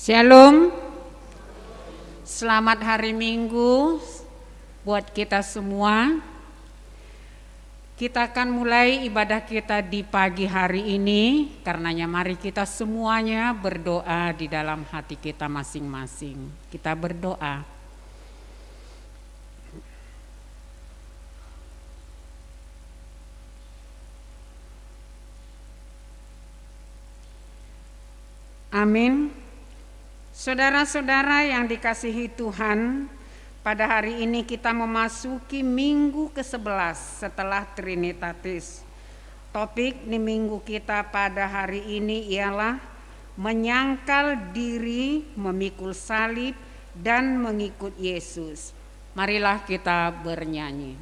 Shalom, selamat hari Minggu buat kita semua. Kita akan mulai ibadah kita di pagi hari ini. Karenanya mari kita semuanya berdoa di dalam hati kita masing-masing. Kita berdoa. Amin. Saudara-saudara yang dikasihi Tuhan, pada hari ini kita memasuki minggu ke-11 setelah Trinitatis. Topik di minggu kita pada hari ini ialah menyangkal diri, memikul salib, dan mengikut Yesus. Marilah kita bernyanyi.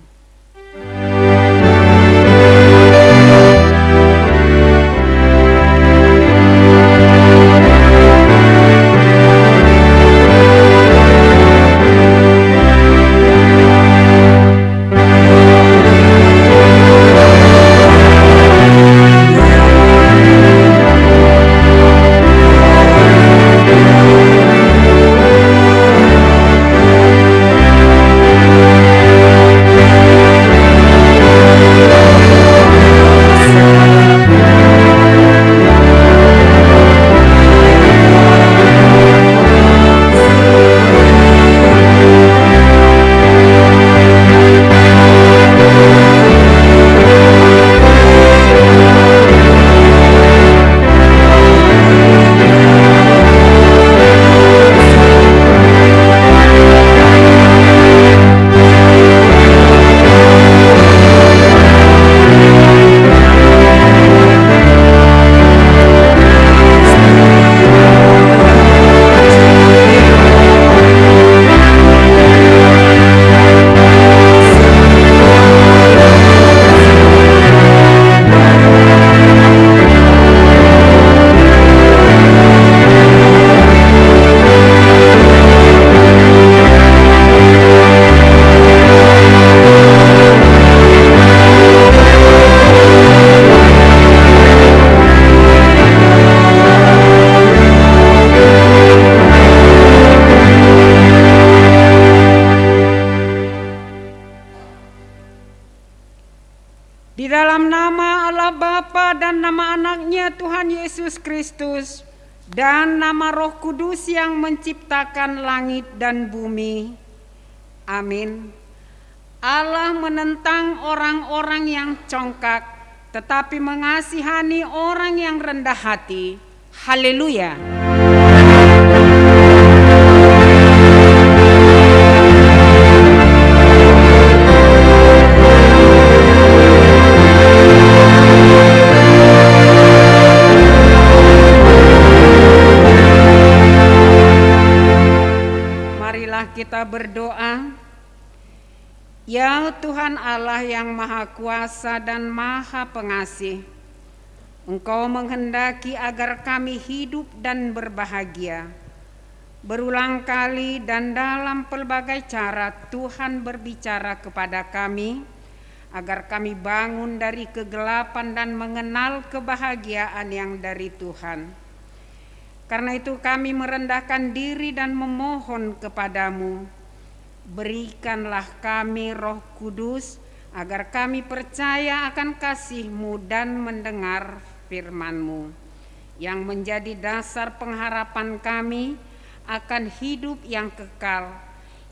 Di dalam nama Allah Bapa dan nama anaknya Tuhan Yesus Kristus dan nama Roh Kudus yang menciptakan langit dan bumi. Amin. Allah menentang orang-orang yang congkak tetapi mengasihani orang yang rendah hati. Haleluya. Kita berdoa. Ya Tuhan Allah yang Maha Kuasa dan Maha Pengasih, Engkau menghendaki agar kami hidup dan berbahagia. Berulang kali dan dalam pelbagai cara Tuhan berbicara kepada kami agar kami bangun dari kegelapan dan mengenal kebahagiaan yang dari Tuhan. Karena itu kami merendahkan diri dan memohon kepadamu, berikanlah kami Roh Kudus agar kami percaya akan kasih-Mu dan mendengar firman-Mu yang menjadi dasar pengharapan kami akan hidup yang kekal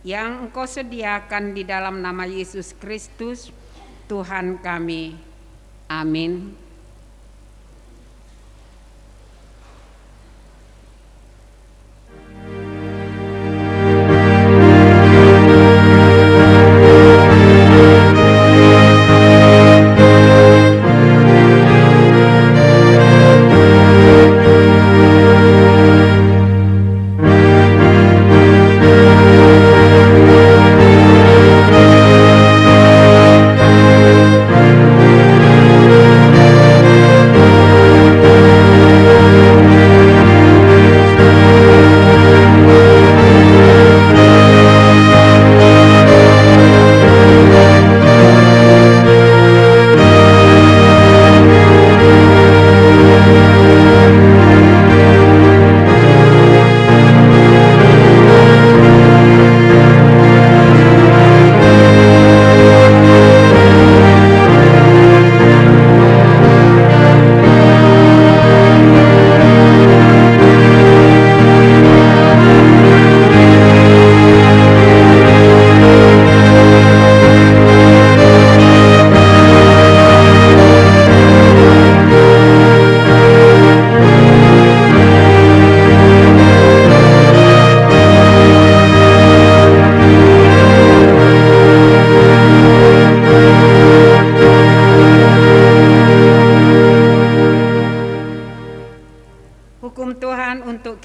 yang Engkau sediakan di dalam nama Yesus Kristus Tuhan kami. Amin.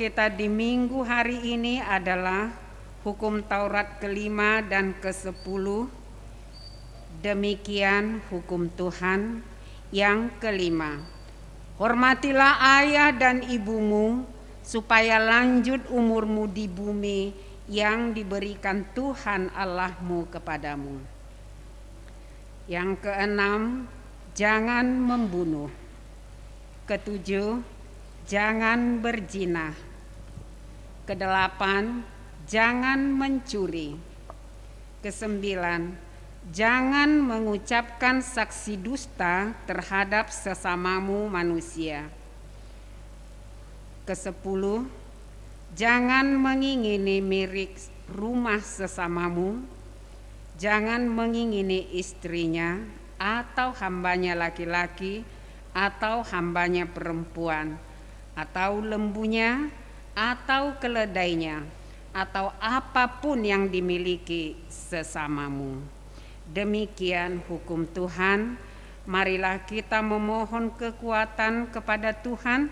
kita di minggu hari ini adalah hukum Taurat ke-5 dan ke-10. Demikian hukum Tuhan yang kelima. Hormatilah ayah dan ibumu supaya lanjut umurmu di bumi yang diberikan Tuhan Allahmu kepadamu. Yang keenam, jangan membunuh. Ketujuh, jangan berzina. Kedelapan, jangan mencuri. Kesembilan, jangan mengucapkan saksi dusta terhadap sesamamu manusia. Kesepuluh, jangan mengingini milik rumah sesamamu. Jangan mengingini istrinya atau hambanya laki-laki atau hambanya perempuan atau lembunya atau keledainya atau apapun yang dimiliki sesamamu. Demikian hukum Tuhan. Marilah kita memohon kekuatan kepada Tuhan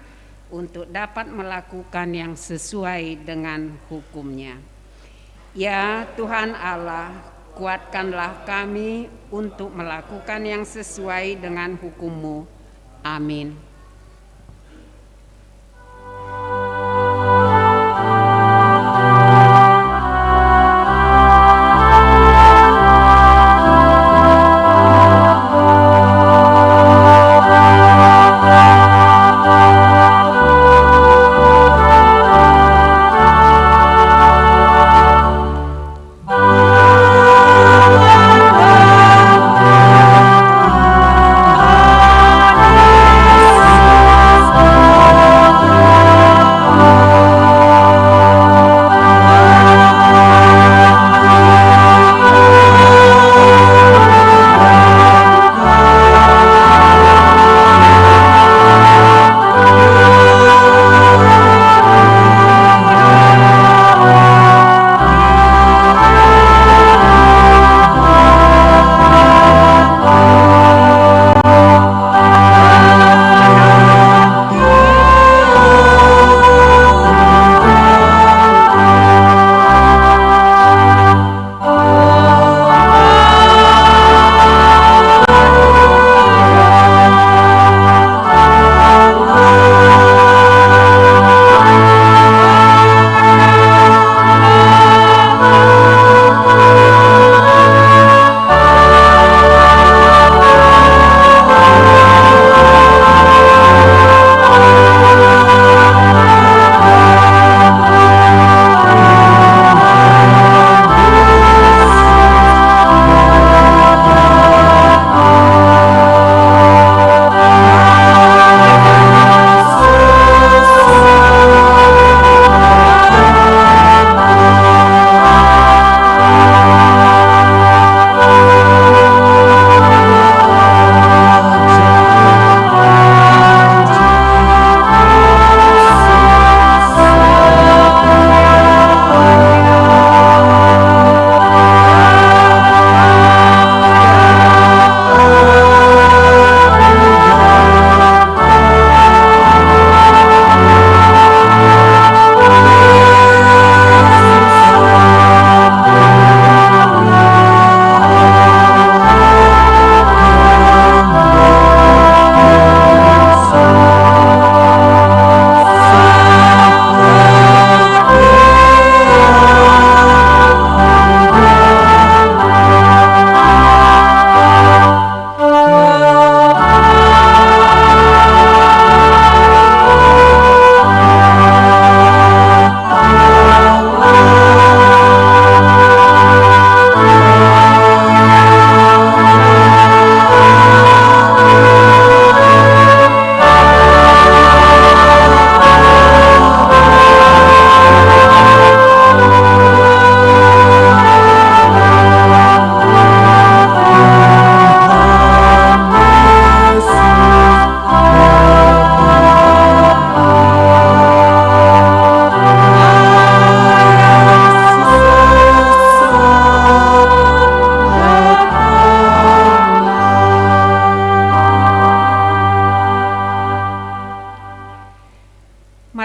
untuk dapat melakukan yang sesuai dengan hukum-Nya. Ya Tuhan Allah, kuatkanlah kami untuk melakukan yang sesuai dengan hukum-Mu. Amin.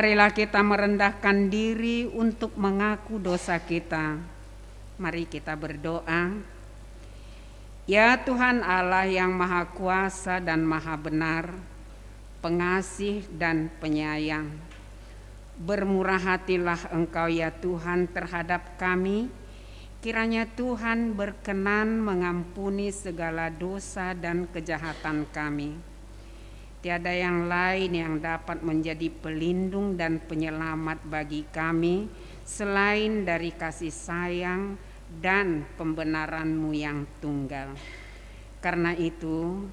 marilah kita merendahkan diri untuk mengaku dosa kita. Mari kita berdoa. Ya Tuhan Allah yang Maha Kuasa dan Maha Benar, pengasih dan penyayang, bermurah hatilah Engkau ya Tuhan terhadap kami. Kiranya Tuhan berkenan mengampuni segala dosa dan kejahatan kami. Tiada yang lain yang dapat menjadi pelindung dan penyelamat bagi kami selain dari kasih sayang dan pembenaran-Mu yang tunggal. Karena itu,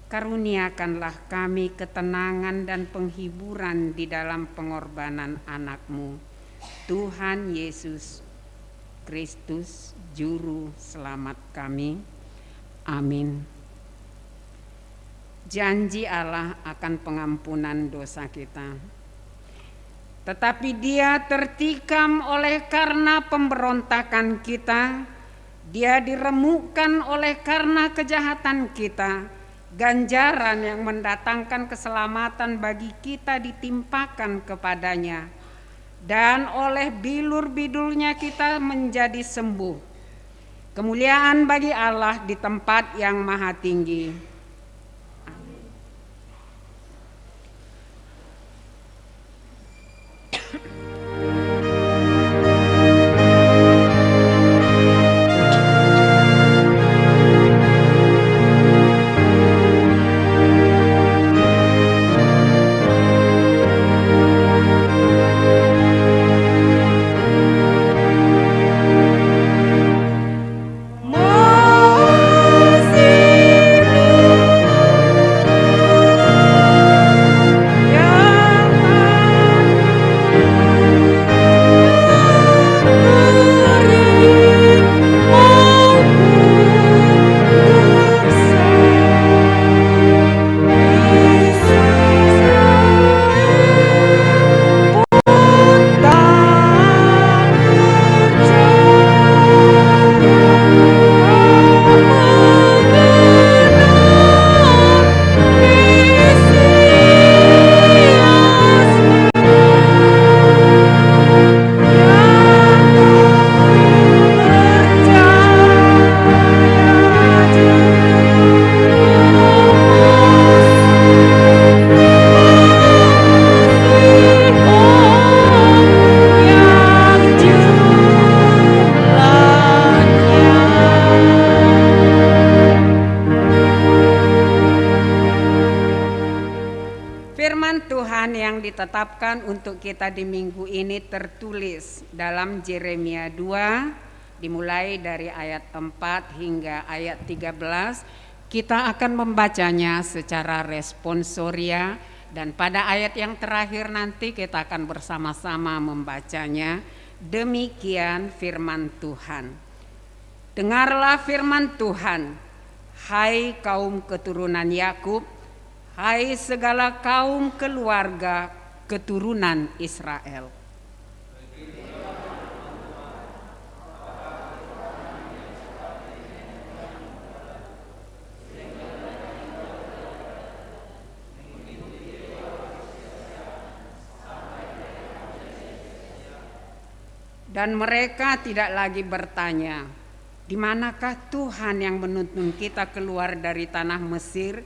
karuniakanlah kami ketenangan dan penghiburan di dalam pengorbanan anak-Mu, Tuhan Yesus Kristus, Juru Selamat kami. Amin. Janji Allah akan pengampunan dosa kita. Tetapi Dia tertikam oleh karena pemberontakan kita, Dia diremukkan oleh karena kejahatan kita. Ganjaran yang mendatangkan keselamatan bagi kita ditimpakan kepadanya, dan oleh bilur-bidulnya kita menjadi sembuh. Kemuliaan bagi Allah di tempat yang maha tinggi. Ditetapkan untuk kita di minggu ini tertulis dalam Yeremia 2 dimulai dari ayat 4 hingga ayat 13. Kita akan membacanya secara responsoria dan pada ayat yang terakhir nanti kita akan bersama-sama membacanya. Demikian firman Tuhan. Dengarlah firman Tuhan, hai kaum keturunan Yakub, hai segala kaum keluarga keturunan Israel. Dan mereka tidak lagi bertanya, di manakah Tuhan yang menuntun kita keluar dari tanah Mesir,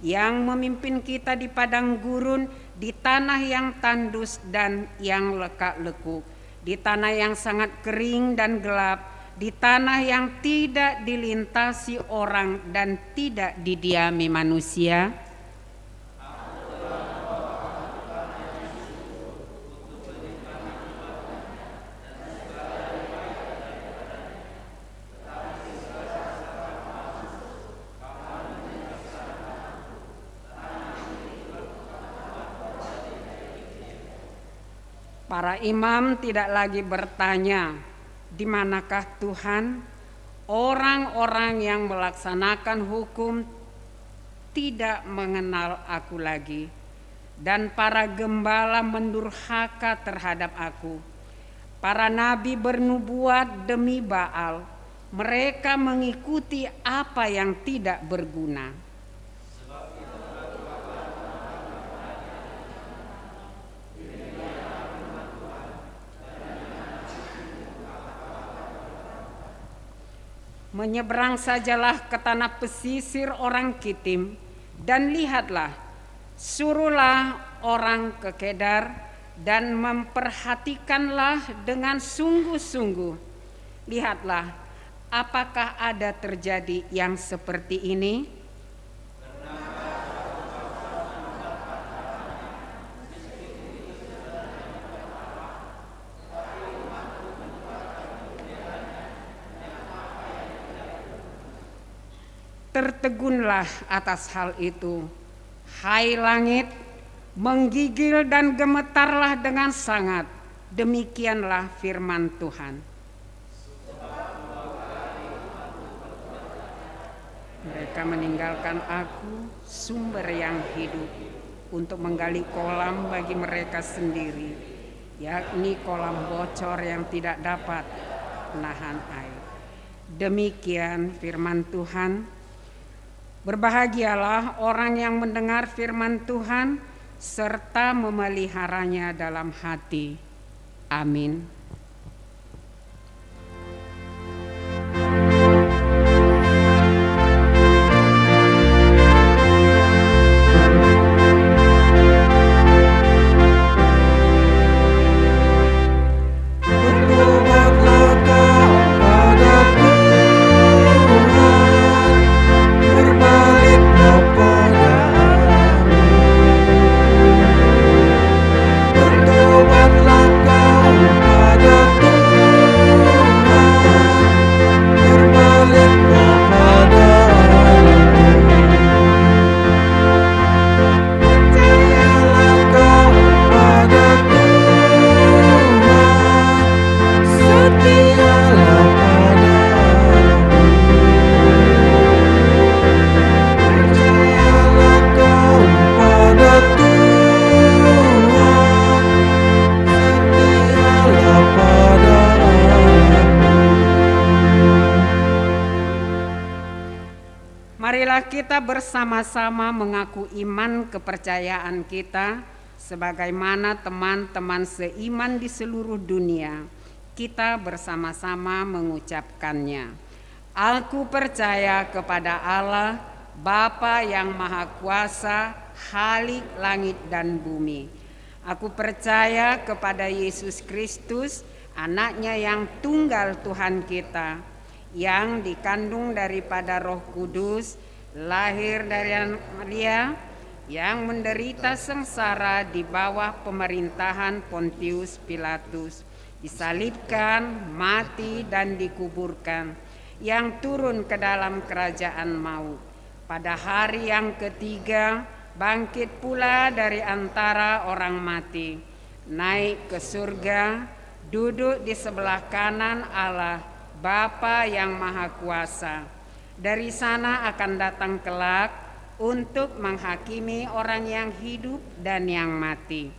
yang memimpin kita di padang gurun, di tanah yang tandus dan yang lekak-lekuk, di tanah yang sangat kering dan gelap, di tanah yang tidak dilintasi orang dan tidak didiami manusia. Para imam tidak lagi bertanya, di manakah Tuhan? Orang-orang yang melaksanakan hukum tidak mengenal aku lagi, dan para gembala mendurhaka terhadap aku. Para nabi bernubuat demi Baal, mereka mengikuti apa yang tidak berguna. menyeberang sajalah ke tanah pesisir orang Kitim, dan lihatlah, suruhlah orang ke Kedar, dan memperhatikanlah dengan sungguh-sungguh. Lihatlah, apakah ada terjadi yang seperti ini? Tertegunlah atas hal itu, hai langit, menggigil dan gemetarlah dengan sangat. Demikianlah firman Tuhan. Mereka meninggalkan aku, sumber yang hidup, untuk menggali kolam bagi mereka sendiri, yakni kolam bocor yang tidak dapat menahan air. Demikian firman Tuhan. Berbahagialah orang yang mendengar firman Tuhan serta memeliharanya dalam hati. Amin. Marilah kita bersama-sama mengaku iman kepercayaan kita sebagaimana teman-teman seiman di seluruh dunia. Kita bersama-sama mengucapkannya. Aku percaya kepada Allah, Bapa yang Maha Kuasa, Khalik langit dan bumi. Aku percaya kepada Yesus Kristus, Anaknya yang tunggal Tuhan kita, yang dikandung daripada Roh Kudus, lahir dari Maria, yang menderita sengsara di bawah pemerintahan Pontius Pilatus, disalibkan, mati dan dikuburkan, yang turun ke dalam kerajaan maut. Pada hari yang ketiga bangkit pula dari antara orang mati, naik ke surga, duduk di sebelah kanan Allah Bapa yang Maha Kuasa. Dari sana akan datang kelak untuk menghakimi orang yang hidup dan yang mati.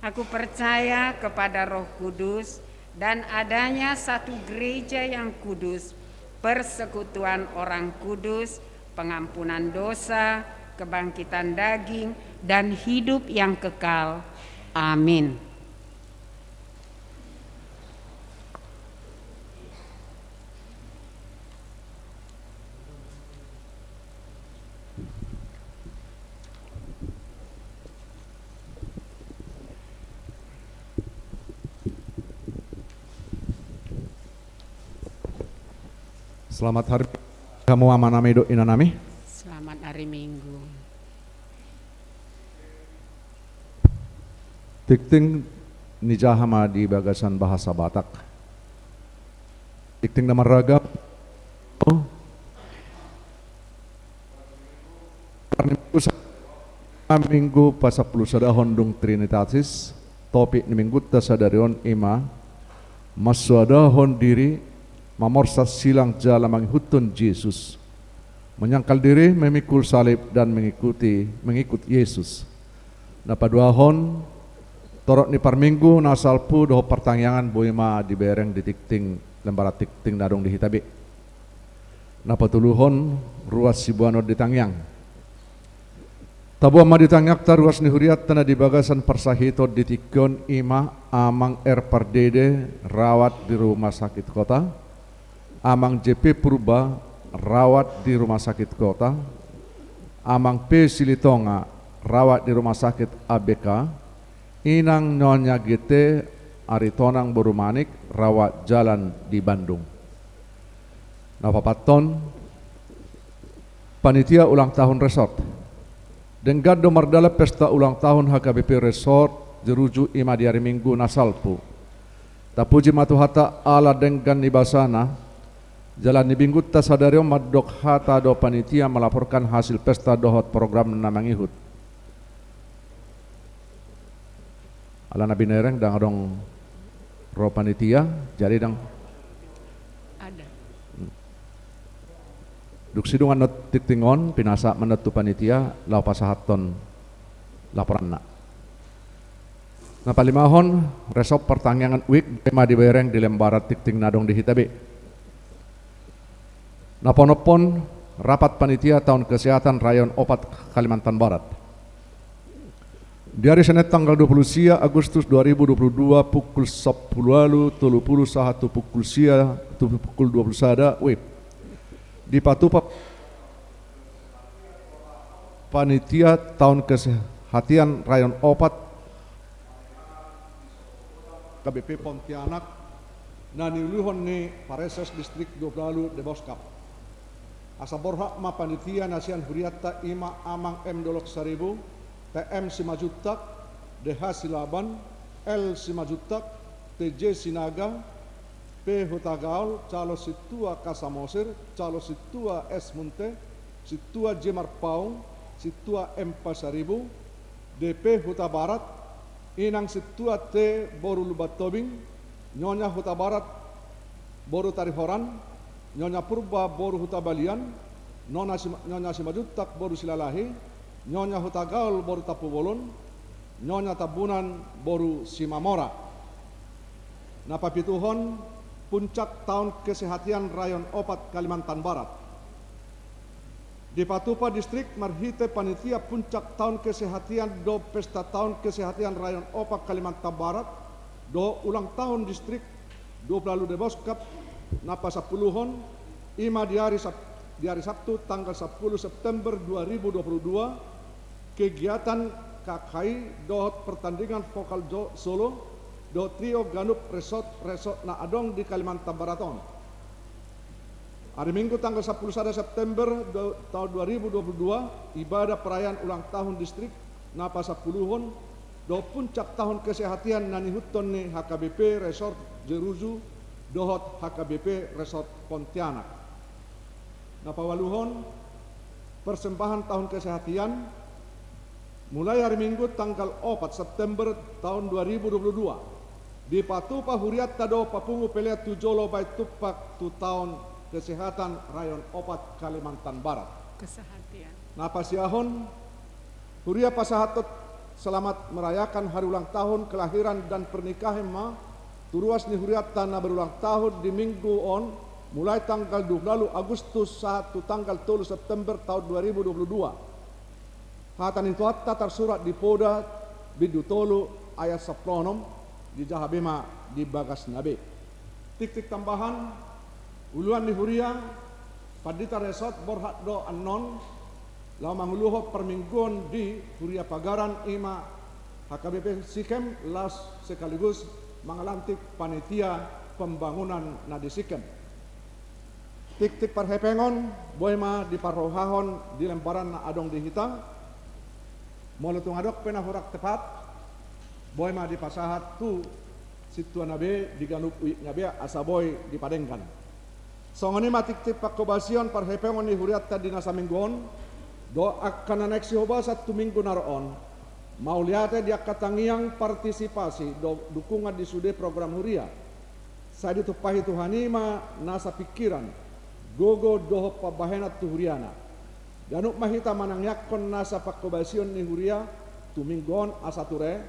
Aku percaya kepada Roh Kudus dan adanya satu gereja yang kudus, persekutuan orang kudus, pengampunan dosa, kebangkitan daging, dan hidup yang kekal. Amin. Selamat hari kamu amanami do inanami. Selamat hari Minggu. Tikting nijahama di bagasan bahasa Batak. Tikting nama raga. Minggu pasapuluh sadahon dung Trinitatis. Topik ni minggu tasadarion ima. Maswadahon diri. Mamorsa silang jala menghutun Yesus, menyangkal diri memikul salib dan mengikut Yesus. Napaduahon torok ni parminggu nasalpu doho pertanyaan boima di bereng di tikting lembara tikting dadong di hitabi. Napatuluhon ruas sibuano di tangyang. Tabu ama di tangyak taruas ni huriat tanah di bagasan persahito di tikon ima amang pardede rawat di rumah sakit kota. Amang JP Purba rawat di Rumah Sakit Kota, Amang P Silitonga rawat di Rumah Sakit ABK, Inang Nyonya GT Aritonang Borumanik rawat jalan di Bandung. Napapaton panitia ulang tahun resort Denggado Mardala pesta ulang tahun HKBP Resort jeruju ima di hari Minggu nasalpu. Tapuji matuhata ala denggan nibasana jalan ni Binggut tasadario madok hata do panitia melaporkan hasil pesta dohot program namangihut. Ala nabi nereng dang adong ro panitia jadi dang Ada. Duk sidungan not tiktingon pinasa menetu panitia lau pasahaton laporan na. Nah palimahon resop pertangyangan week tema di bereng di lembarat tikting nadong di hitabe. Naponopon rapat panitia tahun kesehatan rayon Opat Kalimantan Barat. Di hari Senin tanggal 20 Agustus 2022 pukul 10.30 pukul 20 sada web di Patupa panitia tahun kesehatan rayon Opat KBP Pontianak nani luhon ni Pareses distrik 20 de Boskap asaborha ma panitia nasian huriata ima amang M dolok 1000 TM Simajutak, DH Silaban, L Simajutak, TJ Sinaga, P Hutagaul, Calo Situa Kasamosir, Calo Situa S Munte, Situa Jemar Paung, Situa M Pasaribu, DP Huta Barat, Inang Situa T Boru Lubat Tobing, Nyonya Huta Barat, Boru Tarihoran, Nyonya Purba Boru Huta Balian, Nyonya Simajutak Boru Silalahi, Nyonya Hutagaul Boru Tapu Bolon, Nyonya Tabunan Boru Simamora. Napapituhon puncak tahun kesehatan rayon Opat Kalimantan Barat. Di Patupa distrik marhite panitia puncak tahun kesehatan do pesta tahun kesehatan rayon Opat Kalimantan Barat do ulang tahun distrik 20 de Boskap napa 10-hon ima di hari Sabtu tanggal 10 September 2022 kegiatan KKI dohot pertandingan vokal solo do trio Ganup Resort na adong di Kalimantan Baraton. Hari Minggu tanggal 10 September tahun 2022 ibadah perayaan ulang tahun distrik napa 10-hon do puncak tahun kesehatan nani huton ni HKBP Resort Jeruju dohot HKBP Resort Pontianak. Napa waluhon persembahan tahun kesehatan mulai hari Minggu tanggal 4 September tahun 2022 di Patupa Huriat Tado Papungu Pelea Tujolo Bait Tupak tu tahun kesehatan rayon Opat Kalimantan Barat. Kesehatan. Napa siahon Huria pasahatot selamat merayakan hari ulang tahun kelahiran dan pernikahan ma turuas ni Huriat tanah berulang tahun di minggu on mulai tanggal 20 Agustus 1 tanggal 3 September tahun 2022. Hatan itu hatta tersurat di Poda Bidutolu ayat 10 di Jahabema di Bagas Nabe. Tik-tik tambahan uluan di Huria Padita Resort Borhat do Anon lau manguluho permingguan di Huria Pagaran ima HKBP Sikem las sekaligus mengalantik panitia pembangunan nadi Sikem. Tik-tik parhepengon boema di parrohahon di lemparan na adong di hitang molutung adok pena hurak tepat boema di pasahat tu situa nabe di ganup uik nabe asaboy di padengkan songoni matik-tik pakobasion parhepengon di huriat tadi nasa mingguon do akan aneksi hoba 1 minggu naroon mau lihatnya dia katangiang partisipasi do dukungan di sude program huria saya ditupahi tuhanima nasa pikiran gogo doho pabahenat tu huriana Danuk mahita manang yakon nasa pakobasion ni Huria tuminggon asature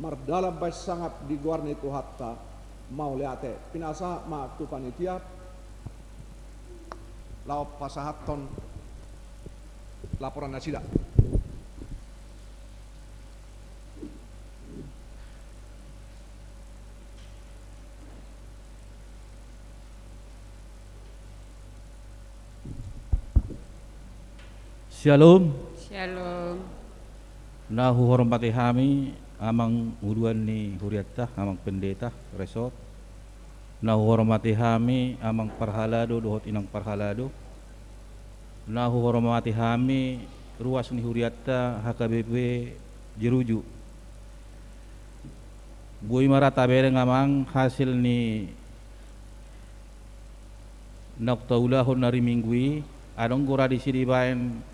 mardala bais sangat di guarni tu hatta mau leate pinasa ma tu panitia lau pasahaton laporan nasida. Shalom. Shalom. Nahu hormati kami amang uluan ni huriatta amang pendeta resort. Nahu hormati kami amang parhalado dohot inang parhalado. Nahu hormati kami ruas ni huriatta HKBP Jeruju. Bui marata bereng amang hasil ni naktaulahon nari minggui adong gora di sini baen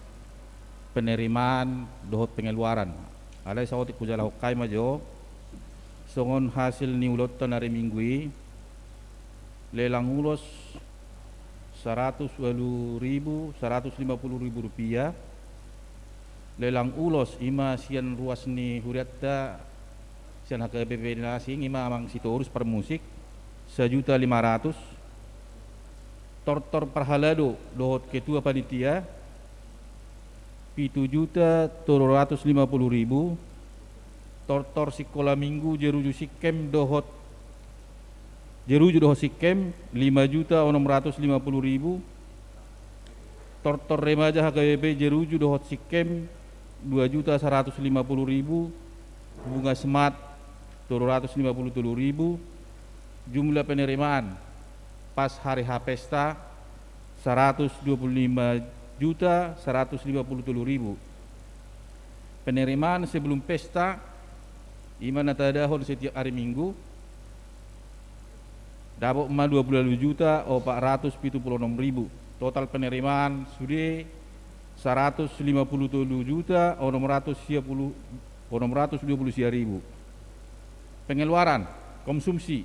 penerimaan dohot pengeluaran. Alay sa otik kujala hokay majo songon hasil ni ulot nari minggui lelang ulos 150.000 rupiah. Lelang ulos ima sian ruas ni huriatta sian HKBP nasing ima amang situ urus per musik 1.500.000. Tortor parhalado dohot ketua panitia 7.350.000. Tortor sekolah minggu Jeruju Sikem dohot Jeruju dohot Sikem 5.650.000. Tortor remaja HKBP Jeruju dohot Sikem 2.150.000. Bunga semat 250.000. Jumlah penerimaan pas hari H pesta 125.150.000. Penerimaan sebelum pesta imana tadahon setiap hari Minggu dapat 22.476.000. Total penerimaan sudah 157.620.000. Pengeluaran konsumsi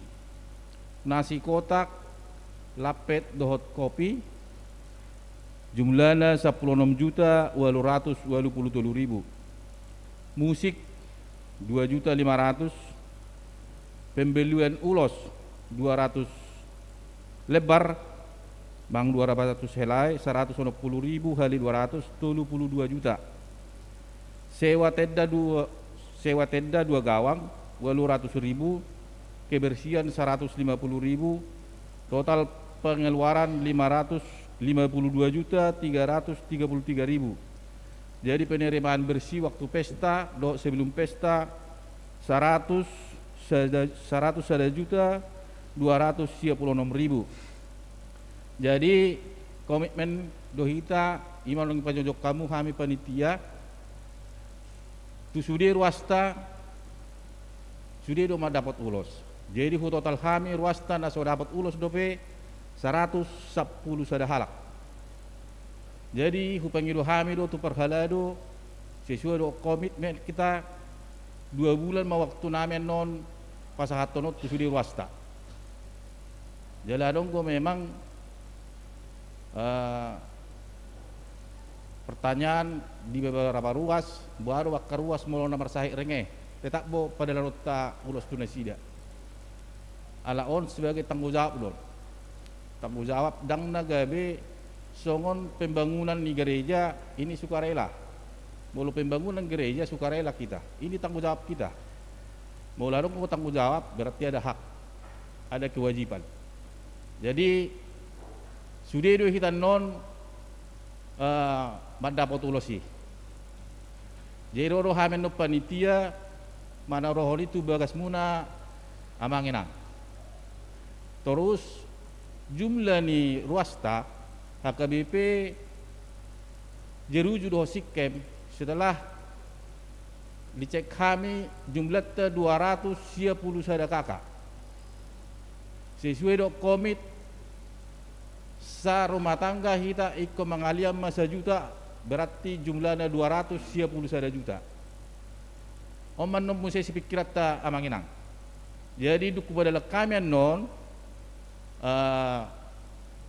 nasi kotak lapet dohot kopi jumlahnya 16.880.000. Musik 2.500.000. Pembelian ulos 200 lebar bang 200 helai 160.000 kali 200 32 juta. Sewa tenda 2 gawang 800.000. Kebersihan 150.000. Total pengeluaran 552.333.000. Jadi penerimaan bersih waktu pesta do sebelum pesta 100.256.000. Jadi komitmen dohita iman longi panjojok kamu kami panitia tu sudah ruasta sudah do dapat ulos. Jadi total kami ruasta na so dapat ulos dope 110 sada halak. Jadi hupangido kami do tu perhalado sesuai do komitmen kita 2 bulan ma waktu namen non pasahatonot tu sudah ruasta. Jaladong ko memang pertanyaan di beberapa ruas baru wakar ruas mulu nomor sahih renge tetap bo pada larota ulos tunasida ala on sebagai tanggung jawab dang nagabe songon pembangunan di gereja ini sukarela mulu pembangunan gereja sukarela kita ini tanggung jawab kita mau lalu mau tanggung jawab berarti ada hak ada kewajiban. Jadi sudah itu kita non mendapat ulosi. Jadi roh hamen no panitia mana roh itu bagas muna amanginang. Terus jumlah ni ruasta HKBP Jeruju doh Sikem setelah dicek kami jumlah 210 sada kakak. Sesuai do komit sa rumah tangga kita ikut mengaliam masa juta berarti jumlahnya 210 sada juta. Oman nom musisi pikirat ta amanginang. Jadi duku pada kami non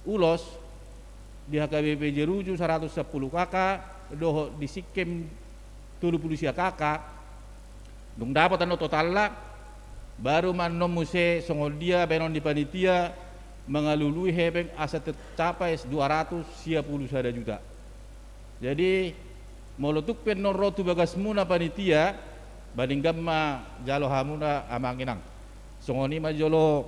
ulos di HKBP Jeruju 110 kakak doh di Sikem 30 kakak dong dapat anu total lah baru man nom musisi songol dia benon di panitia mengalului hebeng asa tercapai 210 sada juta. Jadi molotuk pen non rotu bagas muna panitia banding gamma jalo hamuna amanginang. Songoni ma jolo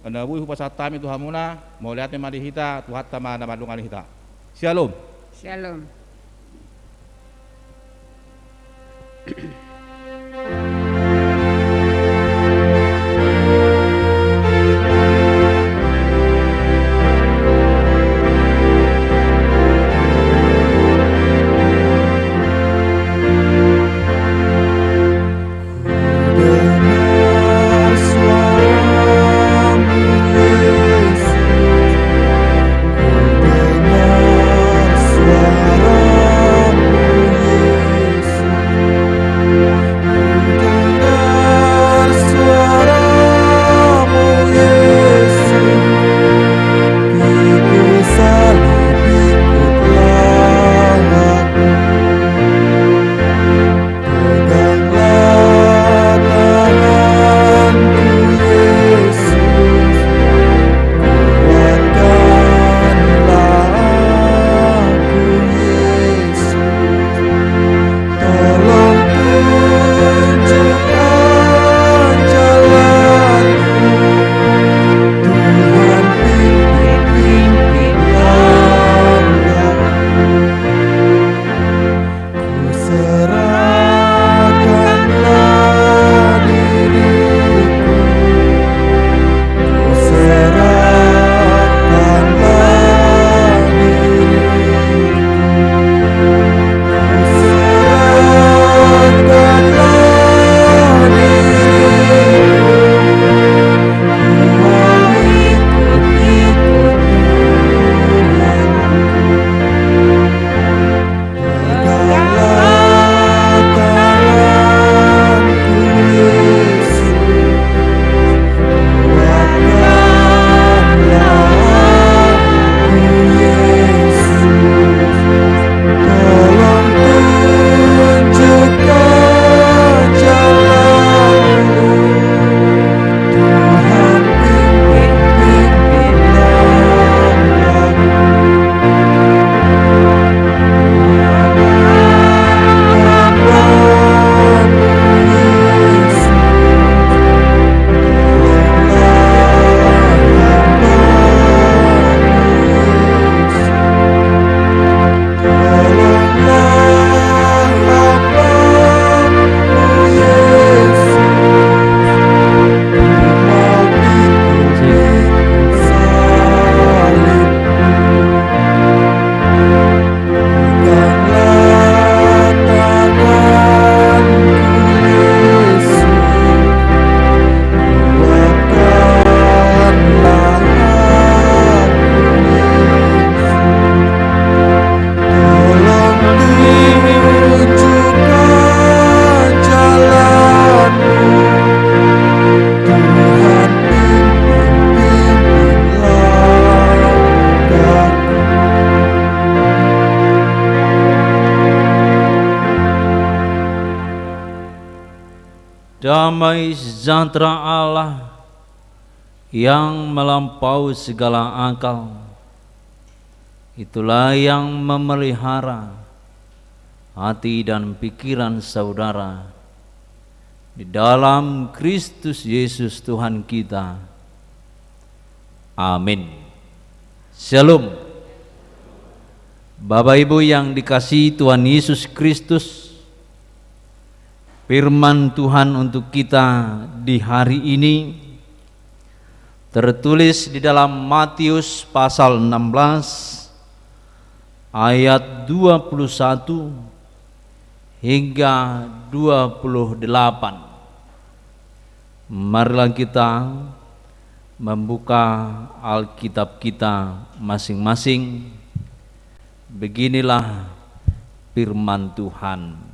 anabui hupasatami tu hamuna mau lihatnya mari hita tu hatta mana madungan hita. Shalom. Shalom. Damai sejahtera Allah yang melampaui segala akal, itulah yang memelihara hati dan pikiran saudara di dalam Kristus Yesus Tuhan kita. Amin. Shalom. Bapak Ibu yang dikasihi Tuhan Yesus Kristus, firman Tuhan untuk kita di hari ini tertulis di dalam Matius pasal 16 ayat 21 hingga 28. Marilah kita membuka Alkitab kita masing-masing. Beginilah firman Tuhan.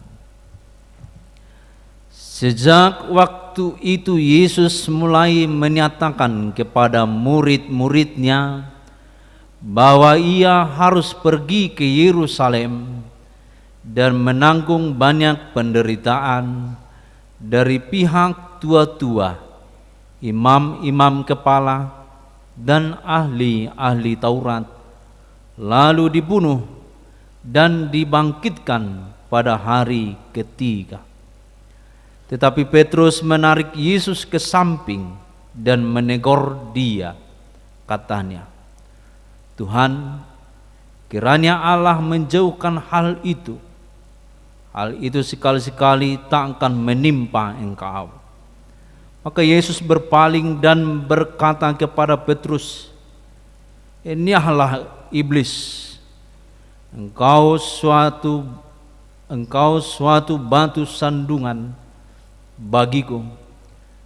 Sejak waktu itu Yesus mulai menyatakan kepada murid-muridnya bahwa ia harus pergi ke Yerusalem dan menanggung banyak penderitaan dari pihak tua-tua, imam-imam kepala, dan ahli-ahli Taurat, lalu dibunuh dan dibangkitkan pada hari ketiga. Tetapi Petrus menarik Yesus ke samping dan menegur dia. Katanya, "Tuhan, kiranya Allah menjauhkan hal itu. hal itu sekali-sekali tak akan menimpa engkau. Maka Yesus berpaling dan berkata kepada Petrus, "Inilah iblis, engkau suatu batu sandungan bagiku,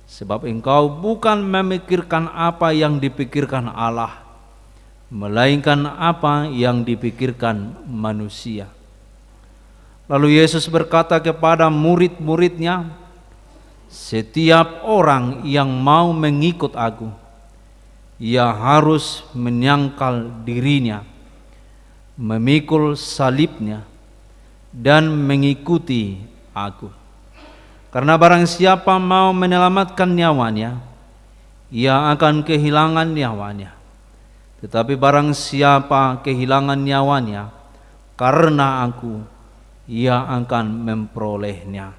sebab engkau bukan memikirkan apa yang dipikirkan Allah, melainkan apa yang dipikirkan manusia." Lalu Yesus berkata kepada murid-muridnya, "Setiap orang yang mau mengikut aku, ia harus menyangkal dirinya, memikul salibnya, dan mengikuti aku. Karena barang siapa mau menyelamatkan nyawanya, ia akan kehilangan nyawanya. Tetapi barang siapa kehilangan nyawanya karena aku, ia akan memperolehnya.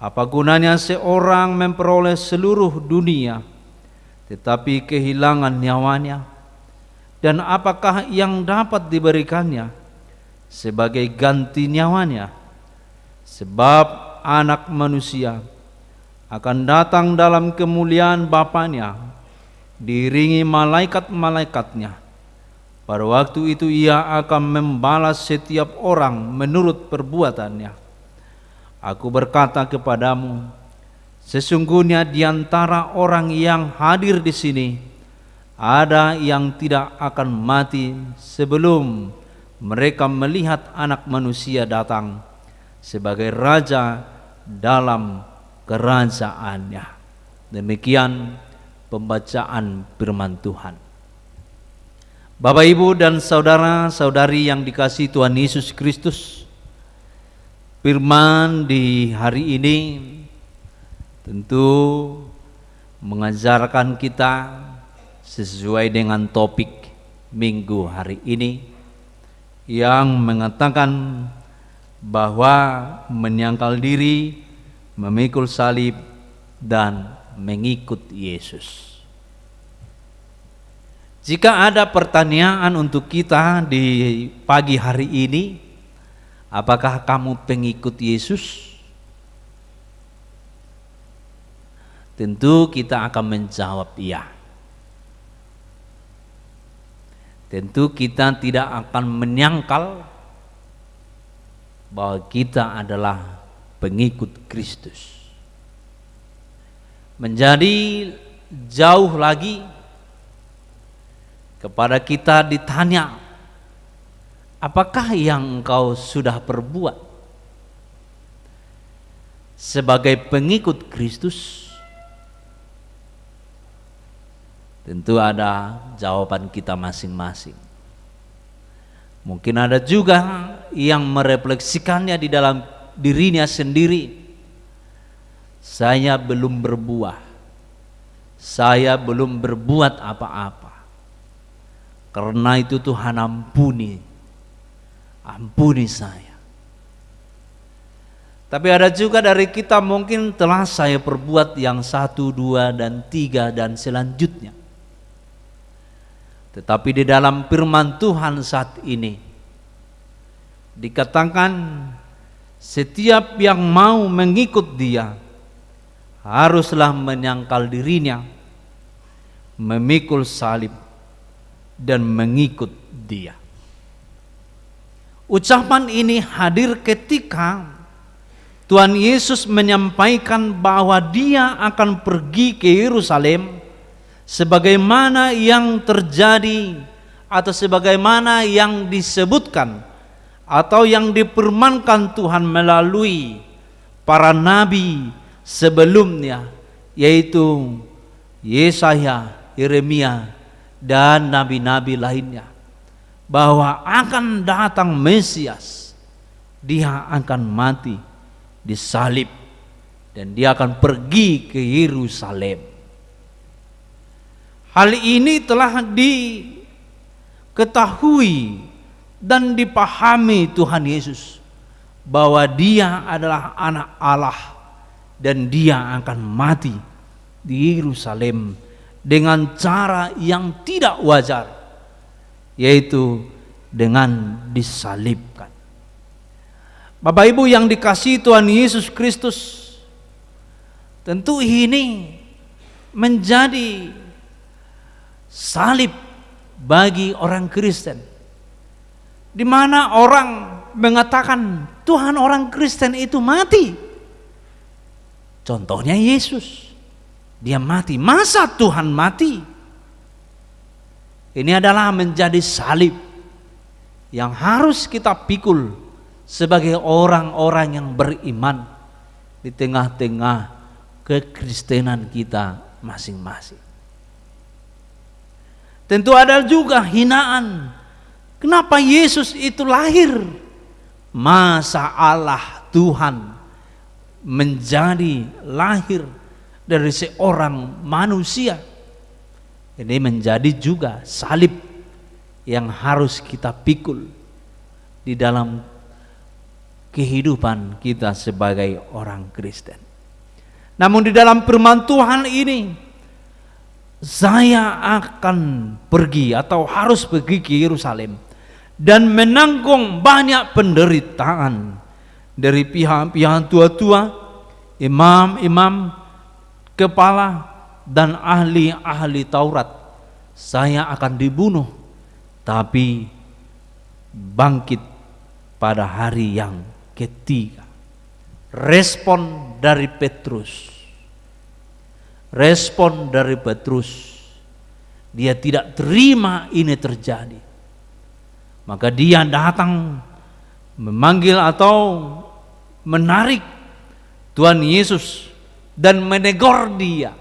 Apa gunanya seorang memperoleh seluruh dunia tetapi kehilangan nyawanya? Dan apakah yang dapat diberikannya sebagai ganti nyawanya? Sebab Anak Manusia akan datang dalam kemuliaan Bapanya, diiringi malaikat-malaikatnya. Pada waktu itu ia akan membalas setiap orang menurut perbuatannya. Aku berkata kepadamu, sesungguhnya di antara orang yang hadir di sini ada yang tidak akan mati sebelum mereka melihat Anak Manusia datang sebagai Raja dalam kerajaannya." Demikian pembacaan firman Tuhan. Bapak, Ibu, dan saudara-saudari yang dikasihi Tuhan Yesus Kristus, firman di hari ini tentu mengajarkan kita sesuai dengan topik minggu hari ini yang mengatakan bahwa menyangkal diri, memikul salib, dan mengikut Yesus. Jika ada pertanyaan untuk kita di pagi hari ini, apakah kamu pengikut Yesus? Tentu kita akan menjawab iya. Tentu kita tidak akan menyangkal bahwa kita adalah pengikut Kristus. Menjadi jauh lagi kepada kita ditanya, apakah yang engkau sudah perbuat sebagai pengikut Kristus? Tentu ada jawaban kita masing-masing. Mungkin ada juga yang merefleksikannya di dalam dirinya sendiri. Saya belum berbuah, saya belum berbuat apa-apa. Karena itu Tuhan ampuni saya. Tapi ada juga dari kita mungkin telah saya perbuat yang 1, 2, dan 3 dan selanjutnya. Tetapi di dalam firman Tuhan saat ini dikatakan setiap yang mau mengikut Dia haruslah menyangkal dirinya, memikul salib, dan mengikut Dia. Ucapan ini hadir ketika Tuhan Yesus menyampaikan bahwa Dia akan pergi ke Yerusalem sebagaimana yang terjadi atau sebagaimana yang disebutkan atau yang difirmankan Tuhan melalui para nabi sebelumnya, yaitu Yesaya, Yeremia, dan nabi-nabi lainnya, bahwa akan datang Mesias. Dia akan mati disalib dan dia akan pergi ke Yerusalem. Hal ini telah diketahui dan dipahami Tuhan Yesus bahwa Dia adalah Anak Allah dan Dia akan mati di Yerusalem dengan cara yang tidak wajar, yaitu dengan disalibkan. Bapak Ibu yang dikasihi Tuhan Yesus Kristus, tentu ini menjadi salib bagi orang Kristen, di mana orang mengatakan Tuhan orang Kristen itu mati. Contohnya Yesus, dia mati. Masa Tuhan mati? Ini adalah menjadi salib yang harus kita pikul sebagai orang-orang yang beriman di tengah-tengah kekristenan kita masing-masing. Tentu ada juga hinaan. Kenapa Yesus itu lahir? Masa Allah Tuhan menjadi lahir dari seorang manusia? Ini menjadi juga salib yang harus kita pikul di dalam kehidupan kita sebagai orang Kristen. Namun di dalam firman Tuhan ini, saya akan pergi atau harus pergi ke Yerusalem dan menanggung banyak penderitaan dari pihak-pihak tua-tua, imam-imam, kepala, dan ahli-ahli Taurat. Saya akan dibunuh, tapi bangkit pada hari yang ketiga. Respon dari Petrus. Respon dari Petrus. Dia tidak terima ini terjadi. Maka dia datang memanggil atau menarik Tuhan Yesus dan menegur dia.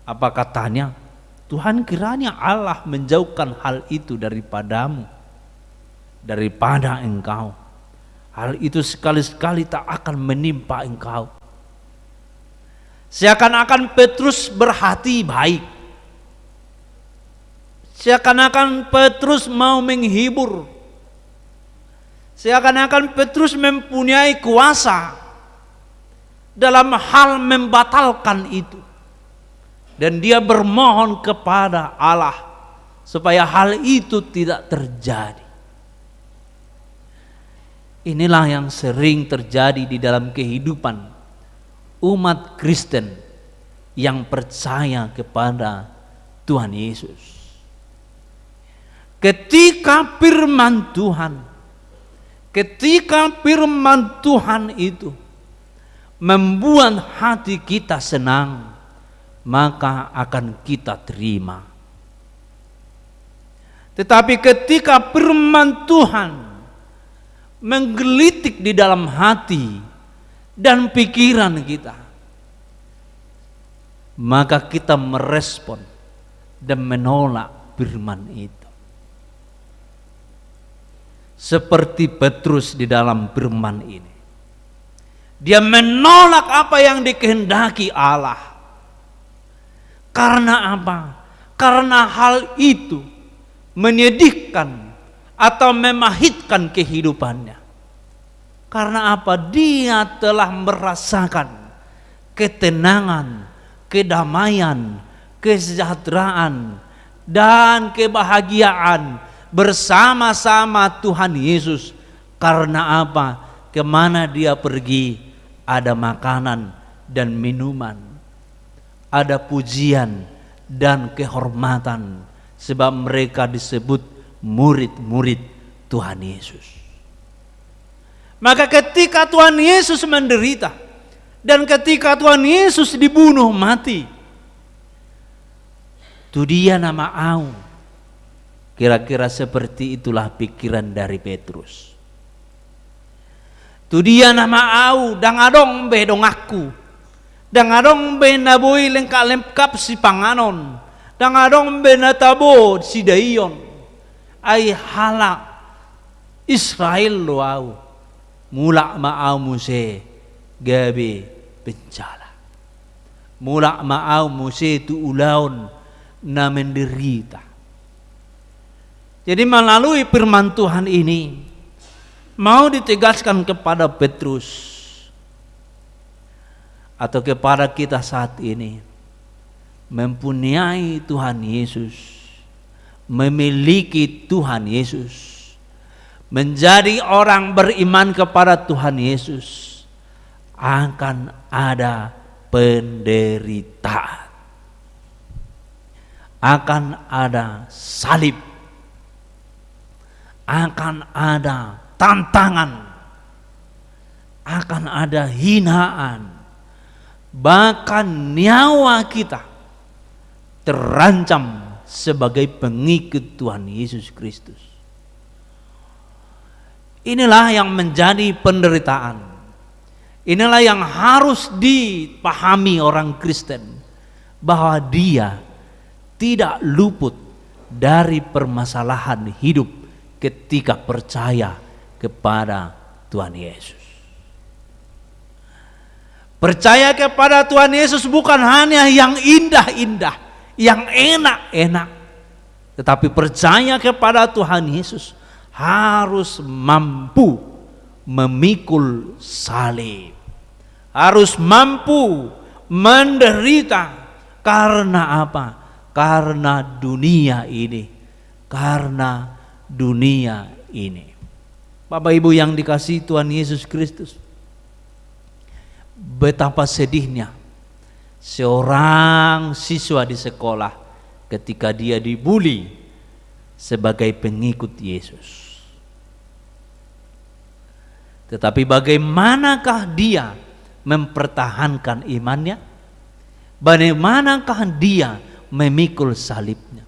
Apa katanya? Tuhan, kiranya Allah menjauhkan hal itu daripadamu, daripada engkau. Hal itu sekali-sekali tak akan menimpa engkau. Seakan-akan Petrus berhati baik. Seakan-akan Petrus mau menghibur. Seakan-akan Petrus mempunyai kuasa dalam hal membatalkan itu. Dan dia bermohon kepada Allah supaya hal itu tidak terjadi. Inilah yang sering terjadi di dalam kehidupan umat Kristen yang percaya kepada Tuhan Yesus. Ketika firman Tuhan itu membuat hati kita senang, maka akan kita terima. Tetapi ketika firman Tuhan menggelitik di dalam hati dan pikiran kita, maka kita merespon dan menolak firman itu. Seperti Petrus di dalam firman ini, dia menolak apa yang dikehendaki Allah. Karena apa? Karena hal itu menyedihkan atau memahitkan kehidupannya. Karena apa? Dia telah merasakan ketenangan, kedamaian, kesejahteraan, dan kebahagiaan bersama-sama Tuhan Yesus. Karena apa? Kemana dia pergi, ada makanan dan minuman, ada pujian dan kehormatan, sebab mereka disebut murid-murid Tuhan Yesus. Maka ketika Tuhan Yesus menderita dan ketika Tuhan Yesus dibunuh mati, itu dia nama au. Kira-kira seperti itulah pikiran dari Petrus. Itu dia nama au, dangadong be dong aku, dangadong be naboy lengkap si panganon, dangadong be natabo si daion. Ay halak Israel loau mulak ma'au muse gabi pencala, mulak ma'au muse tu ulaun na menderita. Jadi melalui firman Tuhan ini mau ditegaskan kepada Petrus atau kepada kita saat ini, mempunyai Tuhan Yesus, memiliki Tuhan Yesus, menjadi orang beriman kepada Tuhan Yesus, akan ada penderitaan, akan ada salib, akan ada tantangan, akan ada hinaan, bahkan nyawa kita terancam sebagai pengikut Tuhan Yesus Kristus. Inilah yang menjadi penderitaan. Inilah yang harus dipahami orang Kristen, bahwa dia tidak luput dari permasalahan hidup ketika percaya kepada Tuhan Yesus. Percaya kepada Tuhan Yesus bukan hanya yang indah-indah, yang enak-enak, tetapi percaya kepada Tuhan Yesus harus mampu memikul salib, harus mampu menderita. Karena apa? Karena dunia ini, karena dunia ini. Bapak Ibu yang dikasihi Tuhan Yesus Kristus, betapa sedihnya seorang siswa di sekolah ketika dia dibuli sebagai pengikut Yesus. Tetapi bagaimanakah dia mempertahankan imannya? Bagaimanakah dia memikul salibnya?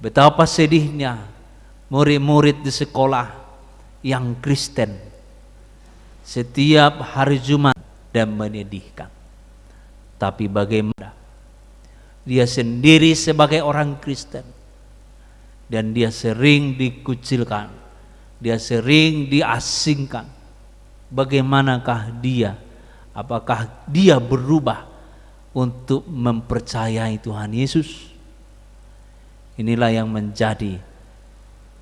Betapa sedihnya murid-murid di sekolah yang Kristen setiap hari Jumat dan menyedihkan. Tapi bagaimana dia sendiri sebagai orang Kristen, dan dia sering dikucilkan, dia sering diasingkan. Bagaimanakah dia? Apakah dia berubah untuk mempercayai Tuhan Yesus? Inilah yang menjadi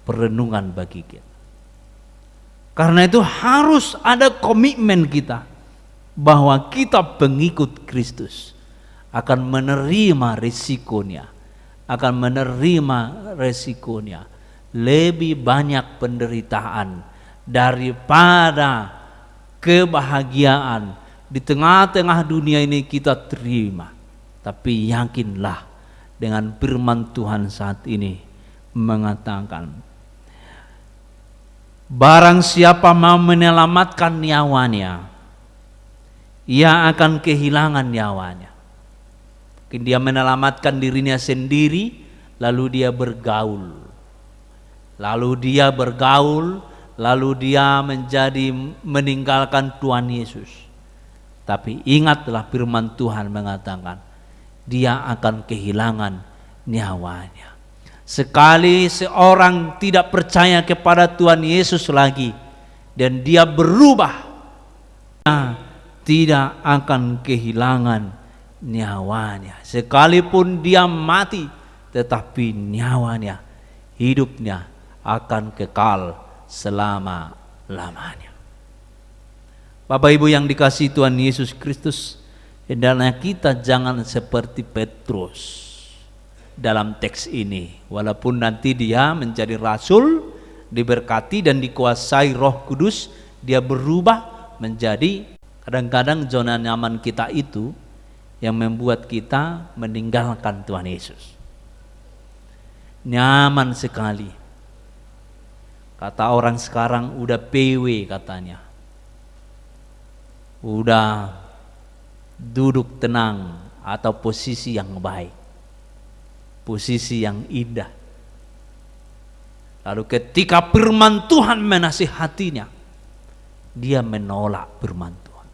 perenungan bagi kita. Karena itu harus ada komitmen kita bahwa kita pengikut Kristus akan menerima risikonya, lebih banyak penderitaan daripada kebahagiaan di tengah-tengah dunia ini kita terima. Tapi yakinlah dengan firman Tuhan saat ini mengatakan, barang siapa mau menyelamatkan nyawanya, ia akan kehilangan nyawanya. Mungkin dia menyelamatkan dirinya sendiri, lalu dia bergaul, lalu dia menjadi meninggalkan Tuhan Yesus. Tapi ingatlah firman Tuhan mengatakan, dia akan kehilangan nyawanya. Sekali seorang tidak percaya kepada Tuhan Yesus lagi dan dia berubah, tidak akan kehilangan nyawanya. Sekalipun dia mati, tetapi nyawanya, hidupnya akan kekal selama-lamanya. Bapak Ibu yang dikasihi Tuhan Yesus Kristus, hendaknya kita jangan seperti Petrus dalam teks ini. Walaupun nanti dia menjadi rasul, diberkati dan dikuasai Roh Kudus, dia berubah menjadi, kadang-kadang zona nyaman kita itu yang membuat kita meninggalkan Tuhan Yesus. Nyaman sekali. Kata orang sekarang udah PW katanya. Udah duduk tenang atau posisi yang baik, posisi yang indah. Lalu ketika firman Tuhan menasihatinya, dia menolak firman Tuhan.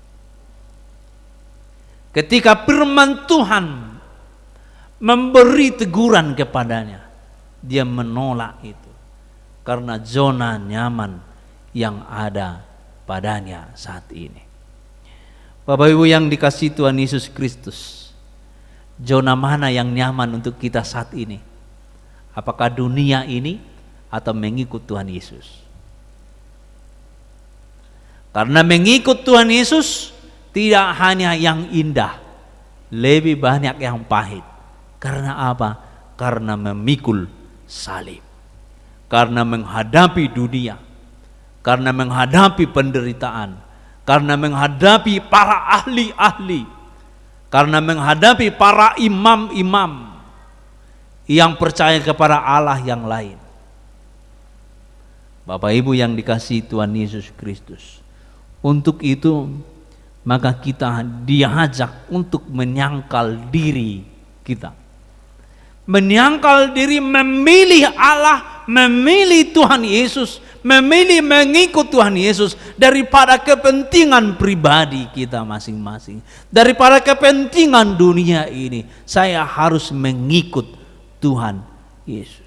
Ketika firman Tuhan memberi teguran kepadanya, dia menolak itu karena zona nyaman yang ada padanya saat ini. Bapak Ibu yang dikasihi Tuhan Yesus Kristus, zona mana yang nyaman untuk kita saat ini? Apakah dunia ini atau mengikut Tuhan Yesus? Karena mengikut Tuhan Yesus tidak hanya yang indah, lebih banyak yang pahit. Karena apa? Karena memikul salib. karena menghadapi dunia, karena menghadapi penderitaan, karena menghadapi para ahli-ahli, karena menghadapi para imam-imam yang percaya kepada Allah yang lain. Bapak Ibu yang dikasihi Tuhan Yesus Kristus, untuk itu maka kita diajak untuk menyangkal diri kita, menyangkal diri, memilih Allah, memilih Tuhan Yesus, memilih mengikut Tuhan Yesus daripada kepentingan pribadi kita masing-masing, daripada kepentingan dunia ini. Saya harus mengikut Tuhan Yesus.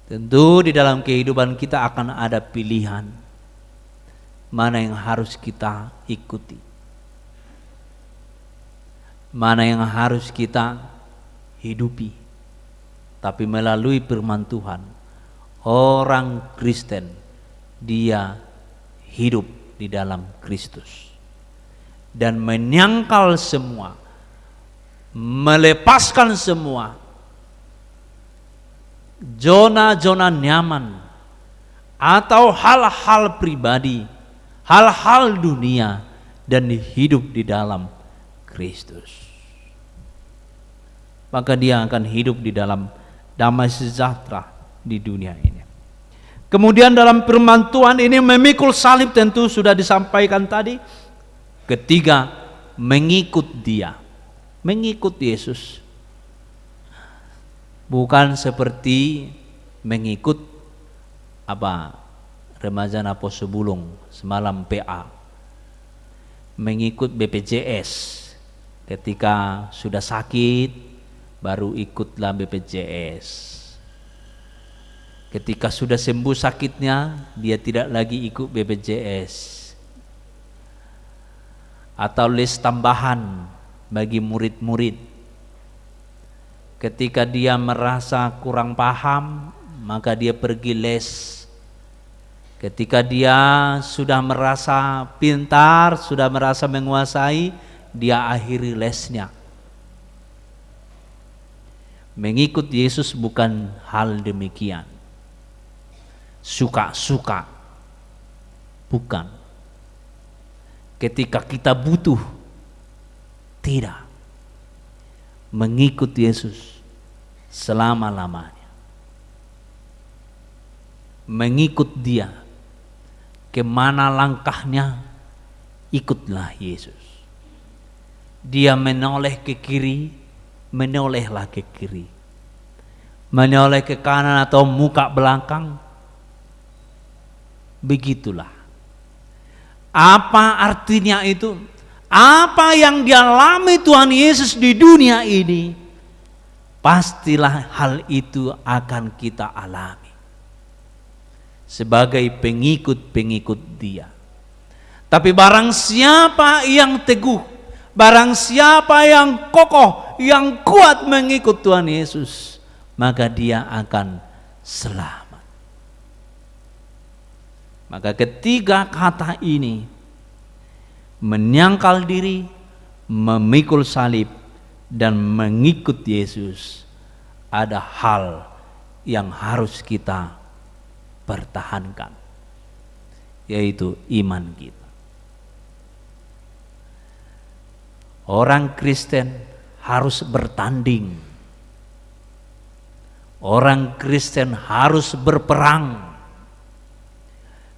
Tentu di dalam kehidupan kita akan ada pilihan mana yang harus kita ikuti, mana yang harus kita hidupi. Tapi melalui firman Tuhan, orang Kristen dia hidup di dalam Kristus dan menyangkal semua, melepaskan semua zona-zona nyaman atau hal-hal pribadi, hal-hal dunia, dan hidup di dalam Kristus. Maka dia akan hidup di dalam damai sejahtera di dunia ini. Kemudian dalam firman Tuhan ini memikul salib, tentu sudah disampaikan tadi. Ketiga, mengikut dia, mengikut Yesus. Bukan seperti mengikut remaja Napo Sebulung semalam PA, mengikut BPJS ketika sudah sakit baru ikutlah BPJS, ketika sudah sembuh sakitnya dia tidak lagi ikut BPJS, atau les tambahan bagi murid-murid. Ketika dia merasa kurang paham, maka dia pergi les. Ketika dia sudah merasa pintar, sudah merasa menguasai, dia akhiri lesnya. Mengikut Yesus bukan hal demikian. Suka-suka, bukan. Ketika kita butuh, tidak. Mengikut Yesus selama-lamanya, mengikut dia kemana langkahnya, ikutlah Yesus. Dia menoleh ke kiri, menolehlah ke kiri, menoleh ke kanan atau muka belakang, begitulah. Apa artinya itu? Apa yang dialami Tuhan Yesus di dunia ini, pastilah hal itu akan kita alami sebagai pengikut-pengikut dia. Tapi barang siapa yang teguh, barang siapa yang kokoh, yang kuat mengikut Tuhan Yesus, maka dia akan selamat. Maka ketiga kata ini, menyangkal diri, memikul salib, dan mengikut Yesus, ada hal yang harus kita pertahankan, yaitu iman kita. Orang Kristen harus bertanding, orang Kristen harus berperang.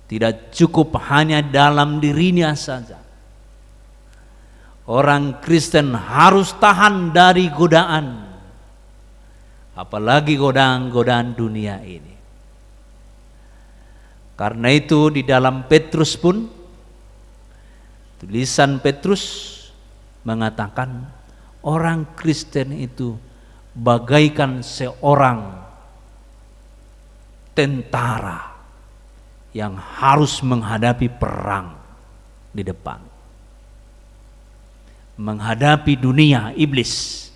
Tidak cukup hanya dalam dirinya saja. Orang Kristen harus tahan dari godaan, apalagi godaan-godaan dunia ini. Karena itu di dalam Petrus pun, tulisan Petrus mengatakan orang Kristen itu bagaikan seorang tentara yang harus menghadapi perang di depan, menghadapi dunia iblis,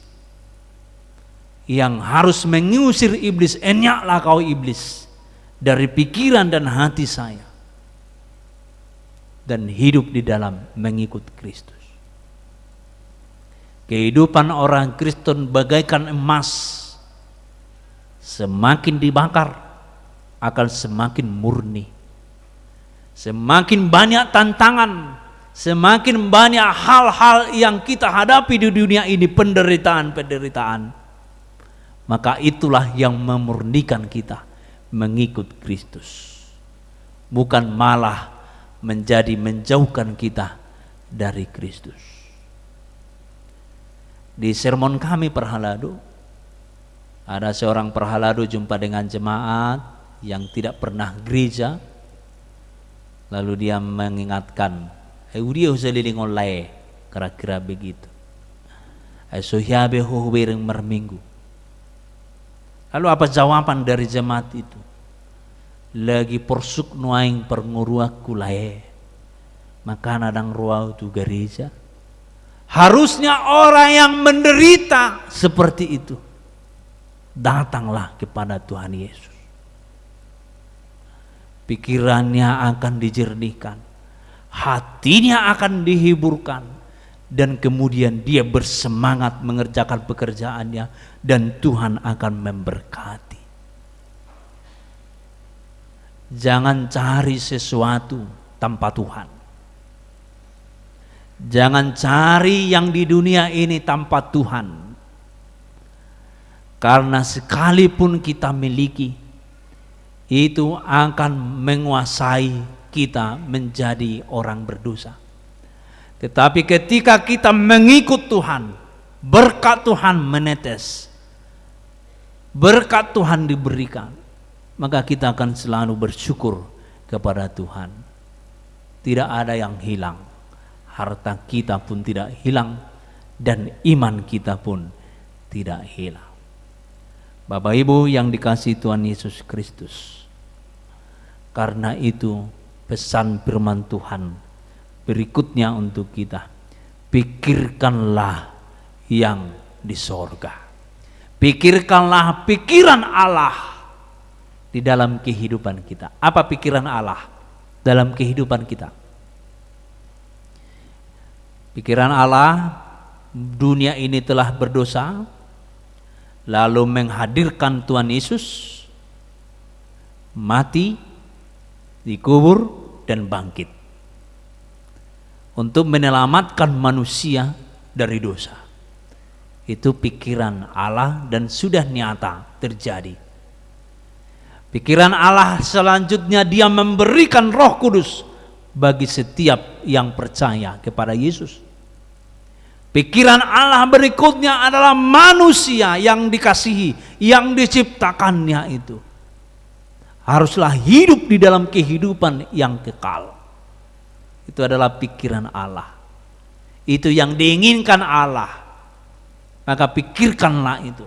yang harus mengusir iblis. Enyaklah kau iblis dari pikiran dan hati saya, dan hidup di dalam mengikut Kristus. Kehidupan orang Kristen bagaikan emas semakin dibakar akan semakin murni. Semakin banyak tantangan, semakin banyak hal-hal yang kita hadapi di dunia ini, penderitaan-penderitaan, maka itulah yang memurnikan kita mengikut Kristus, bukan malah menjauhkan kita dari Kristus. Di sermon kami perhaladu, ada seorang perhaladu jumpa dengan jemaat yang tidak pernah gereja, lalu dia mengingatkan, dia usaliling oleh, kira-kira begitu. Sohyabe bereng merminggu. Lalu apa jawaban dari jemaat itu? Lagi porsuk nuaing pernguruaku lae, maka nadang ruau tu gereja. Harusnya orang yang menderita seperti itu datanglah kepada Tuhan Yesus. Pikirannya akan dijernihkan, hatinya akan dihiburkan, dan kemudian dia bersemangat mengerjakan pekerjaannya, dan Tuhan akan memberkati. Jangan cari sesuatu tanpa Tuhan. Jangan cari yang di dunia ini tanpa Tuhan. Karena sekalipun kita miliki, itu akan menguasai kita menjadi orang berdosa. Tetapi ketika kita mengikut Tuhan, berkat Tuhan menetes, berkat Tuhan diberikan, maka kita akan selalu bersyukur kepada Tuhan. Tidak ada yang hilang, harta kita pun tidak hilang, dan iman kita pun tidak hilang. Bapak Ibu yang dikasihi Tuhan Yesus Kristus, karena itu pesan firman Tuhan berikutnya untuk kita, pikirkanlah yang di sorga. Pikirkanlah pikiran Allah di dalam kehidupan kita. Apa pikiran Allah dalam kehidupan kita? Pikiran Allah, dunia ini telah berdosa, lalu menghadirkan Tuhan Yesus, mati, dikubur, dan bangkit untuk menyelamatkan manusia dari dosa. Itu pikiran Allah dan sudah nyata terjadi. Pikiran Allah selanjutnya, dia memberikan Roh Kudus bagi setiap yang percaya kepada Yesus. Pikiran Allah berikutnya adalah manusia yang dikasihi, yang diciptakannya itu haruslah hidup di dalam kehidupan yang kekal. Itu adalah pikiran Allah. Itu yang diinginkan Allah. Maka pikirkanlah itu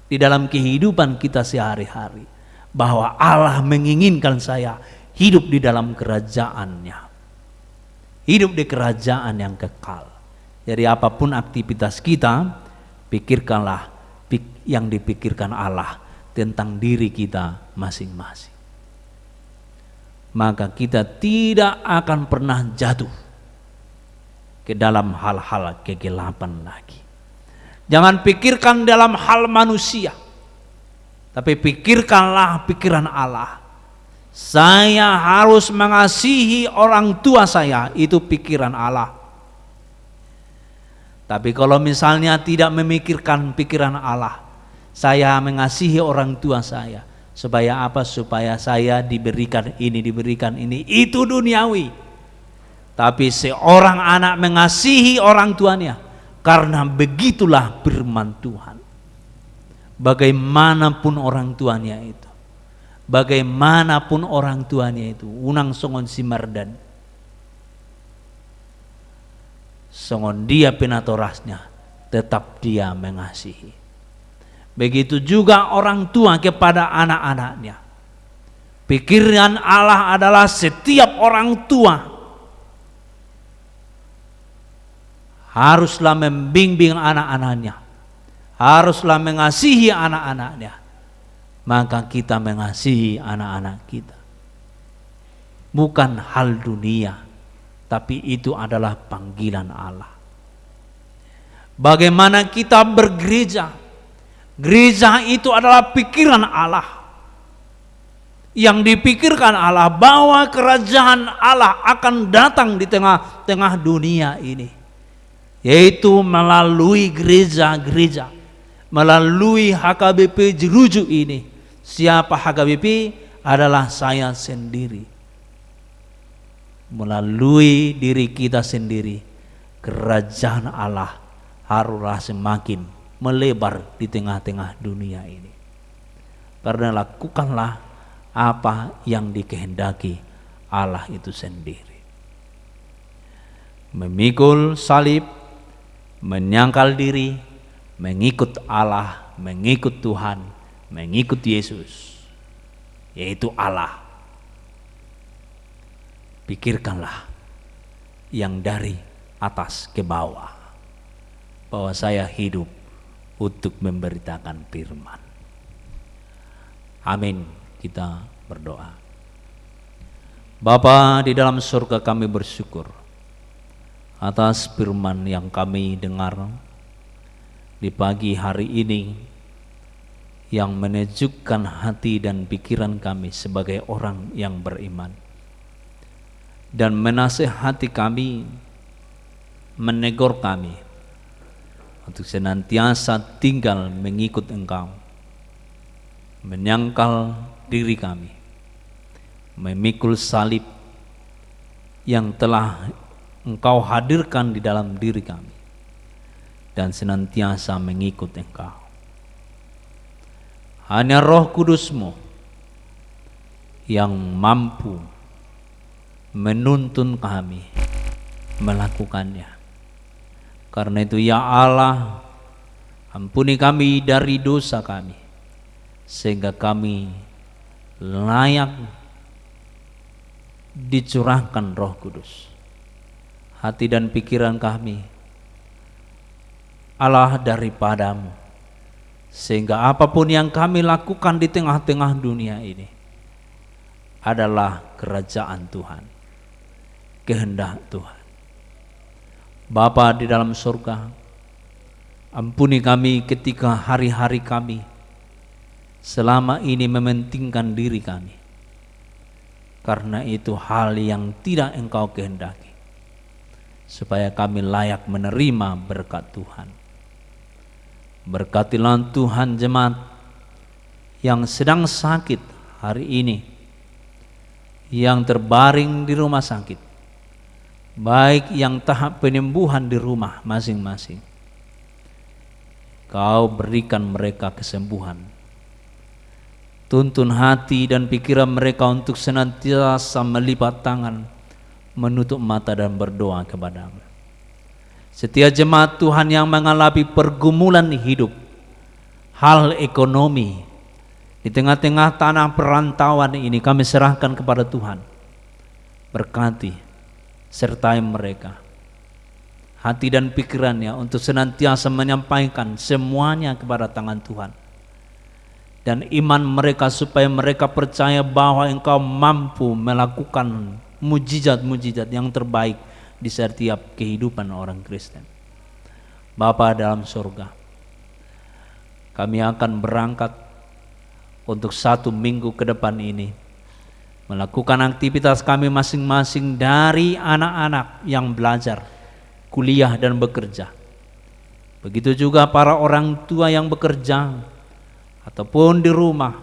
di dalam kehidupan kita sehari-hari, bahwa Allah menginginkan saya hidup di dalam kerajaannya, hidup di kerajaan yang kekal. Jadi apapun aktivitas kita, pikirkanlah yang dipikirkan Allah tentang diri kita masing-masing. Maka kita tidak akan pernah jatuh ke dalam hal-hal kegelapan lagi. Jangan pikirkan dalam hal manusia, tapi pikirkanlah pikiran Allah. Saya harus mengasihi orang tua saya, itu pikiran Allah. Tapi kalau misalnya tidak memikirkan pikiran Allah, saya mengasihi orang tua saya, supaya apa? Supaya saya diberikan ini, itu duniawi. Tapi seorang anak mengasihi orang tuanya, karena begitulah firman Tuhan. Bagaimanapun orang tuanya itu, unang songon simardan, songon dia penatorasnya, tetap dia mengasihi. Begitu juga orang tua kepada anak-anaknya. Pikiran Allah adalah setiap orang tua haruslah membimbing anak-anaknya, haruslah mengasihi anak-anaknya. Maka kita mengasihi anak-anak kita. Bukan hal dunia, tapi itu adalah panggilan Allah. Bagaimana kita bergereja, Gereja itu adalah pikiran Allah. Yang dipikirkan Allah bahwa kerajaan Allah akan datang di tengah-tengah dunia ini, yaitu melalui gereja-gereja, melalui HKBP Jeruju ini. Siapa HKBP? Adalah saya sendiri. Melalui diri kita sendiri, kerajaan Allah haruslah semakin melebar di tengah-tengah dunia ini. Karena lakukanlah apa yang dikehendaki Allah itu sendiri. Memikul salib, menyangkal diri, mengikut Allah, mengikut Tuhan, mengikut Yesus, yaitu Allah. Pikirkanlah yang dari atas ke bawah, bahwa saya hidup untuk memberitakan firman. Amin. Kita berdoa. Bapa di dalam surga, kami bersyukur atas firman yang kami dengar di pagi hari ini, yang menyejukkan hati dan pikiran kami sebagai orang yang beriman, dan menasihati kami, menegur kami untuk senantiasa tinggal mengikut Engkau, menyangkal diri kami, memikul salib yang telah Engkau hadirkan di dalam diri kami, dan senantiasa mengikut Engkau. Hanya Roh Kudus-Mu yang mampu menuntun kami melakukannya. Karena itu ya Allah, ampuni kami dari dosa kami, sehingga kami layak dicurahkan Roh Kudus. Hati dan pikiran kami Allah daripadamu, sehingga apapun yang kami lakukan di tengah-tengah dunia ini adalah kerajaan Tuhan, kehendak Tuhan. Bapa di dalam surga, ampuni kami ketika hari-hari kami selama ini mementingkan diri kami, karena itu hal yang tidak Engkau kehendaki, supaya kami layak menerima berkat Tuhan. Berkatilah Tuhan jemaat yang sedang sakit hari ini, yang terbaring di rumah sakit, baik yang tahap penyembuhan di rumah masing-masing. Kau berikan mereka kesembuhan. Tuntun hati dan pikiran mereka untuk senantiasa melipat tangan, menutup mata dan berdoa kepadamu. Setiap jemaat Tuhan yang mengalami pergumulan hidup, hal ekonomi, di tengah-tengah tanah perantauan ini, kami serahkan kepada Tuhan. Berkati, sertai mereka, hati dan pikirannya untuk senantiasa menyampaikan semuanya kepada tangan Tuhan. Dan iman mereka supaya mereka percaya bahwa Engkau mampu melakukan mujizat-mujizat yang terbaik di setiap kehidupan orang Kristen. Bapa dalam surga, kami akan berangkat untuk 1 minggu ke depan ini, melakukan aktivitas kami masing-masing, dari anak-anak yang belajar, kuliah dan bekerja. Begitu juga para orang tua yang bekerja ataupun di rumah,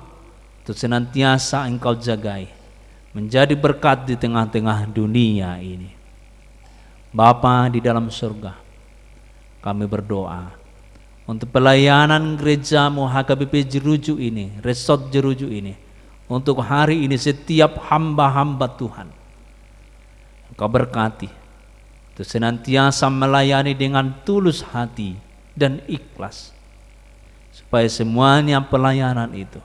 untuk senantiasa Engkau jagai, menjadi berkat di tengah-tengah dunia ini. Bapa di dalam surga, kami berdoa untuk pelayanan gereja-Mu HKBP Jeruju ini, Resort Jeruju ini, untuk hari ini setiap hamba-hamba Tuhan. Engkau berkati, untuk senantiasa melayani dengan tulus hati dan ikhlas, supaya semuanya pelayanan itu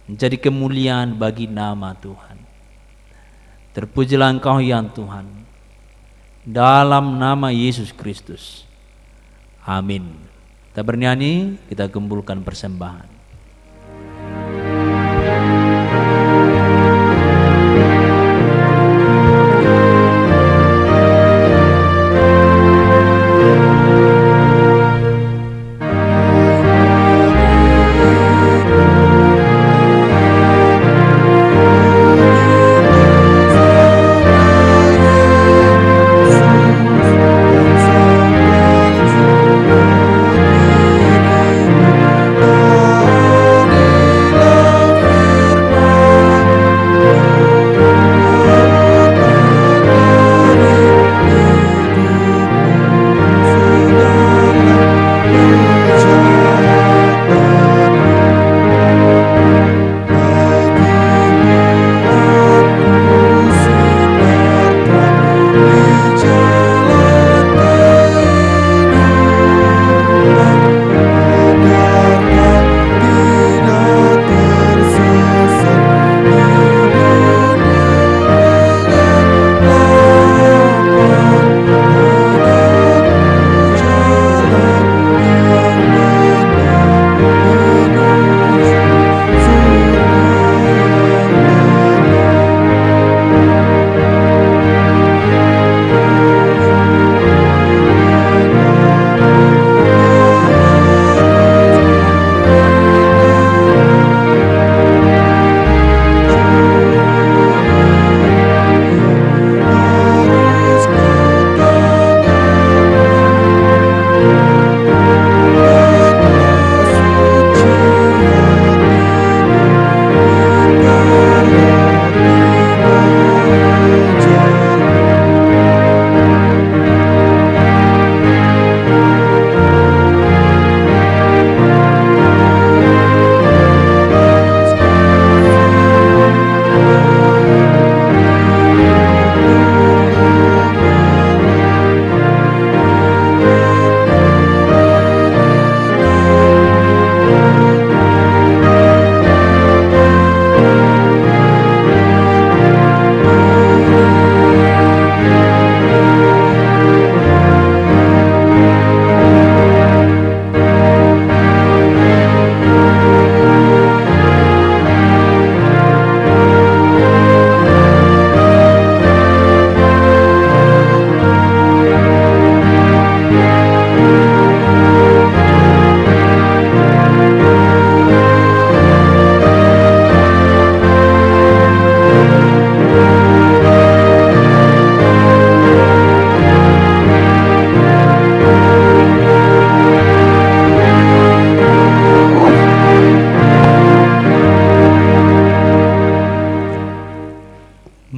menjadi kemuliaan bagi nama Tuhan. Terpujilah Engkau ya Tuhan, dalam nama Yesus Kristus. Amin. Kita bernyanyi, kita kumpulkan persembahan.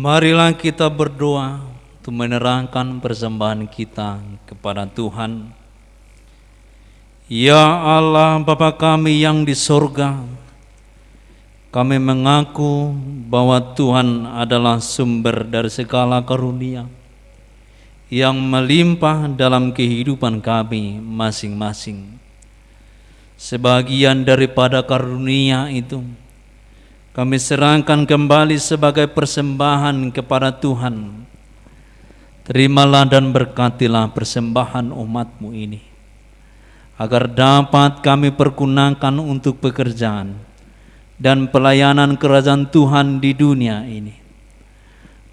Marilah kita berdoa untuk menerangkan persembahan kita kepada Tuhan. Ya Allah Bapa kami yang di sorga, kami mengaku bahwa Tuhan adalah sumber dari segala karunia yang melimpah dalam kehidupan kami masing-masing. Sebagian daripada karunia itu kami serahkan kembali sebagai persembahan kepada Tuhan. Terimalah dan berkatilah persembahan umat-Mu ini, agar dapat kami pergunakan untuk pekerjaan dan pelayanan kerajaan Tuhan di dunia ini.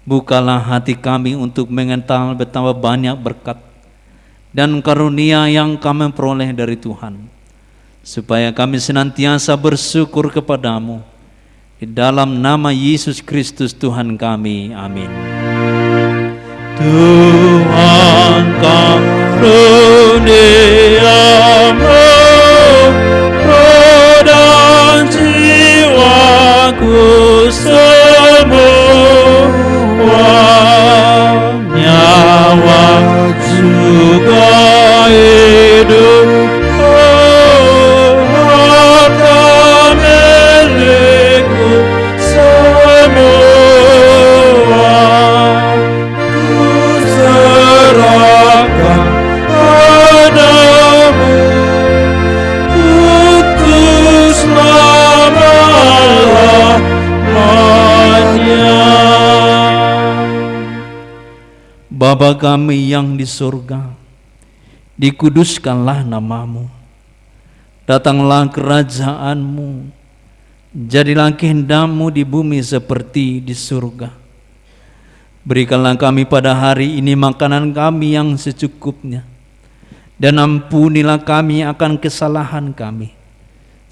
Bukalah hati kami untuk mengenal betapa banyak berkat dan karunia yang kami peroleh dari Tuhan, supaya kami senantiasa bersyukur kepadamu. Di dalam nama Yesus Kristus Tuhan kami, amin. Tuhan karuniamu roh dan jiwaku semua, nyawa juga hidup Bapa kami yang di surga, dikuduskanlah namamu, datanglah kerajaanmu, jadilah kehendak-Mu di bumi seperti di surga. Berikanlah kami pada hari ini makanan kami yang secukupnya, dan ampunilah kami akan kesalahan kami,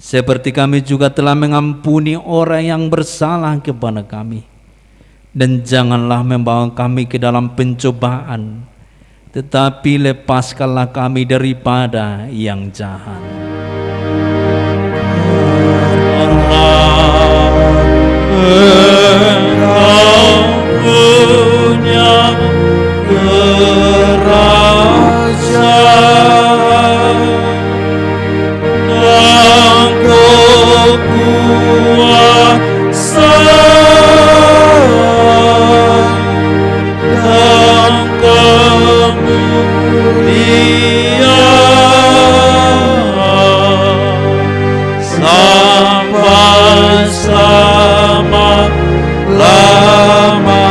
seperti kami juga telah mengampuni orang yang bersalah kepada kami. Dan janganlah membawa kami ke dalam pencobaan, tetapi lepaskanlah kami daripada yang jahat. Engkau punya kerajaan dan kekuasaan dan kemuliaan sampai selama-lamanya.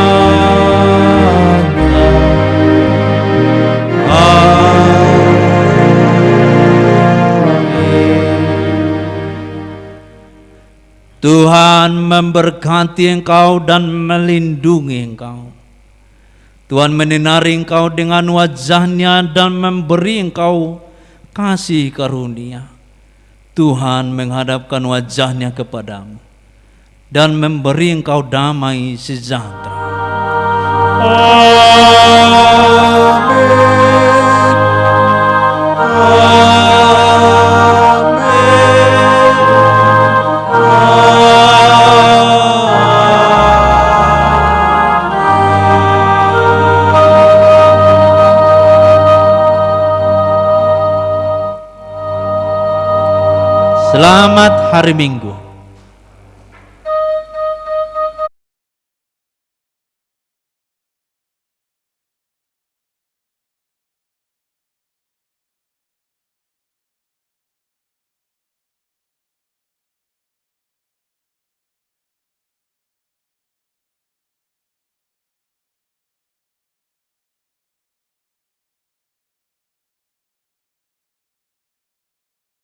Tuhan memberkati engkau dan melindungi engkau. Tuhan menyinari engkau dengan wajah-Nya dan memberi engkau kasih karunia. Tuhan menghadapkan wajah-Nya kepadamu dan memberi engkau damai sejahtera. Selamat hari Minggu.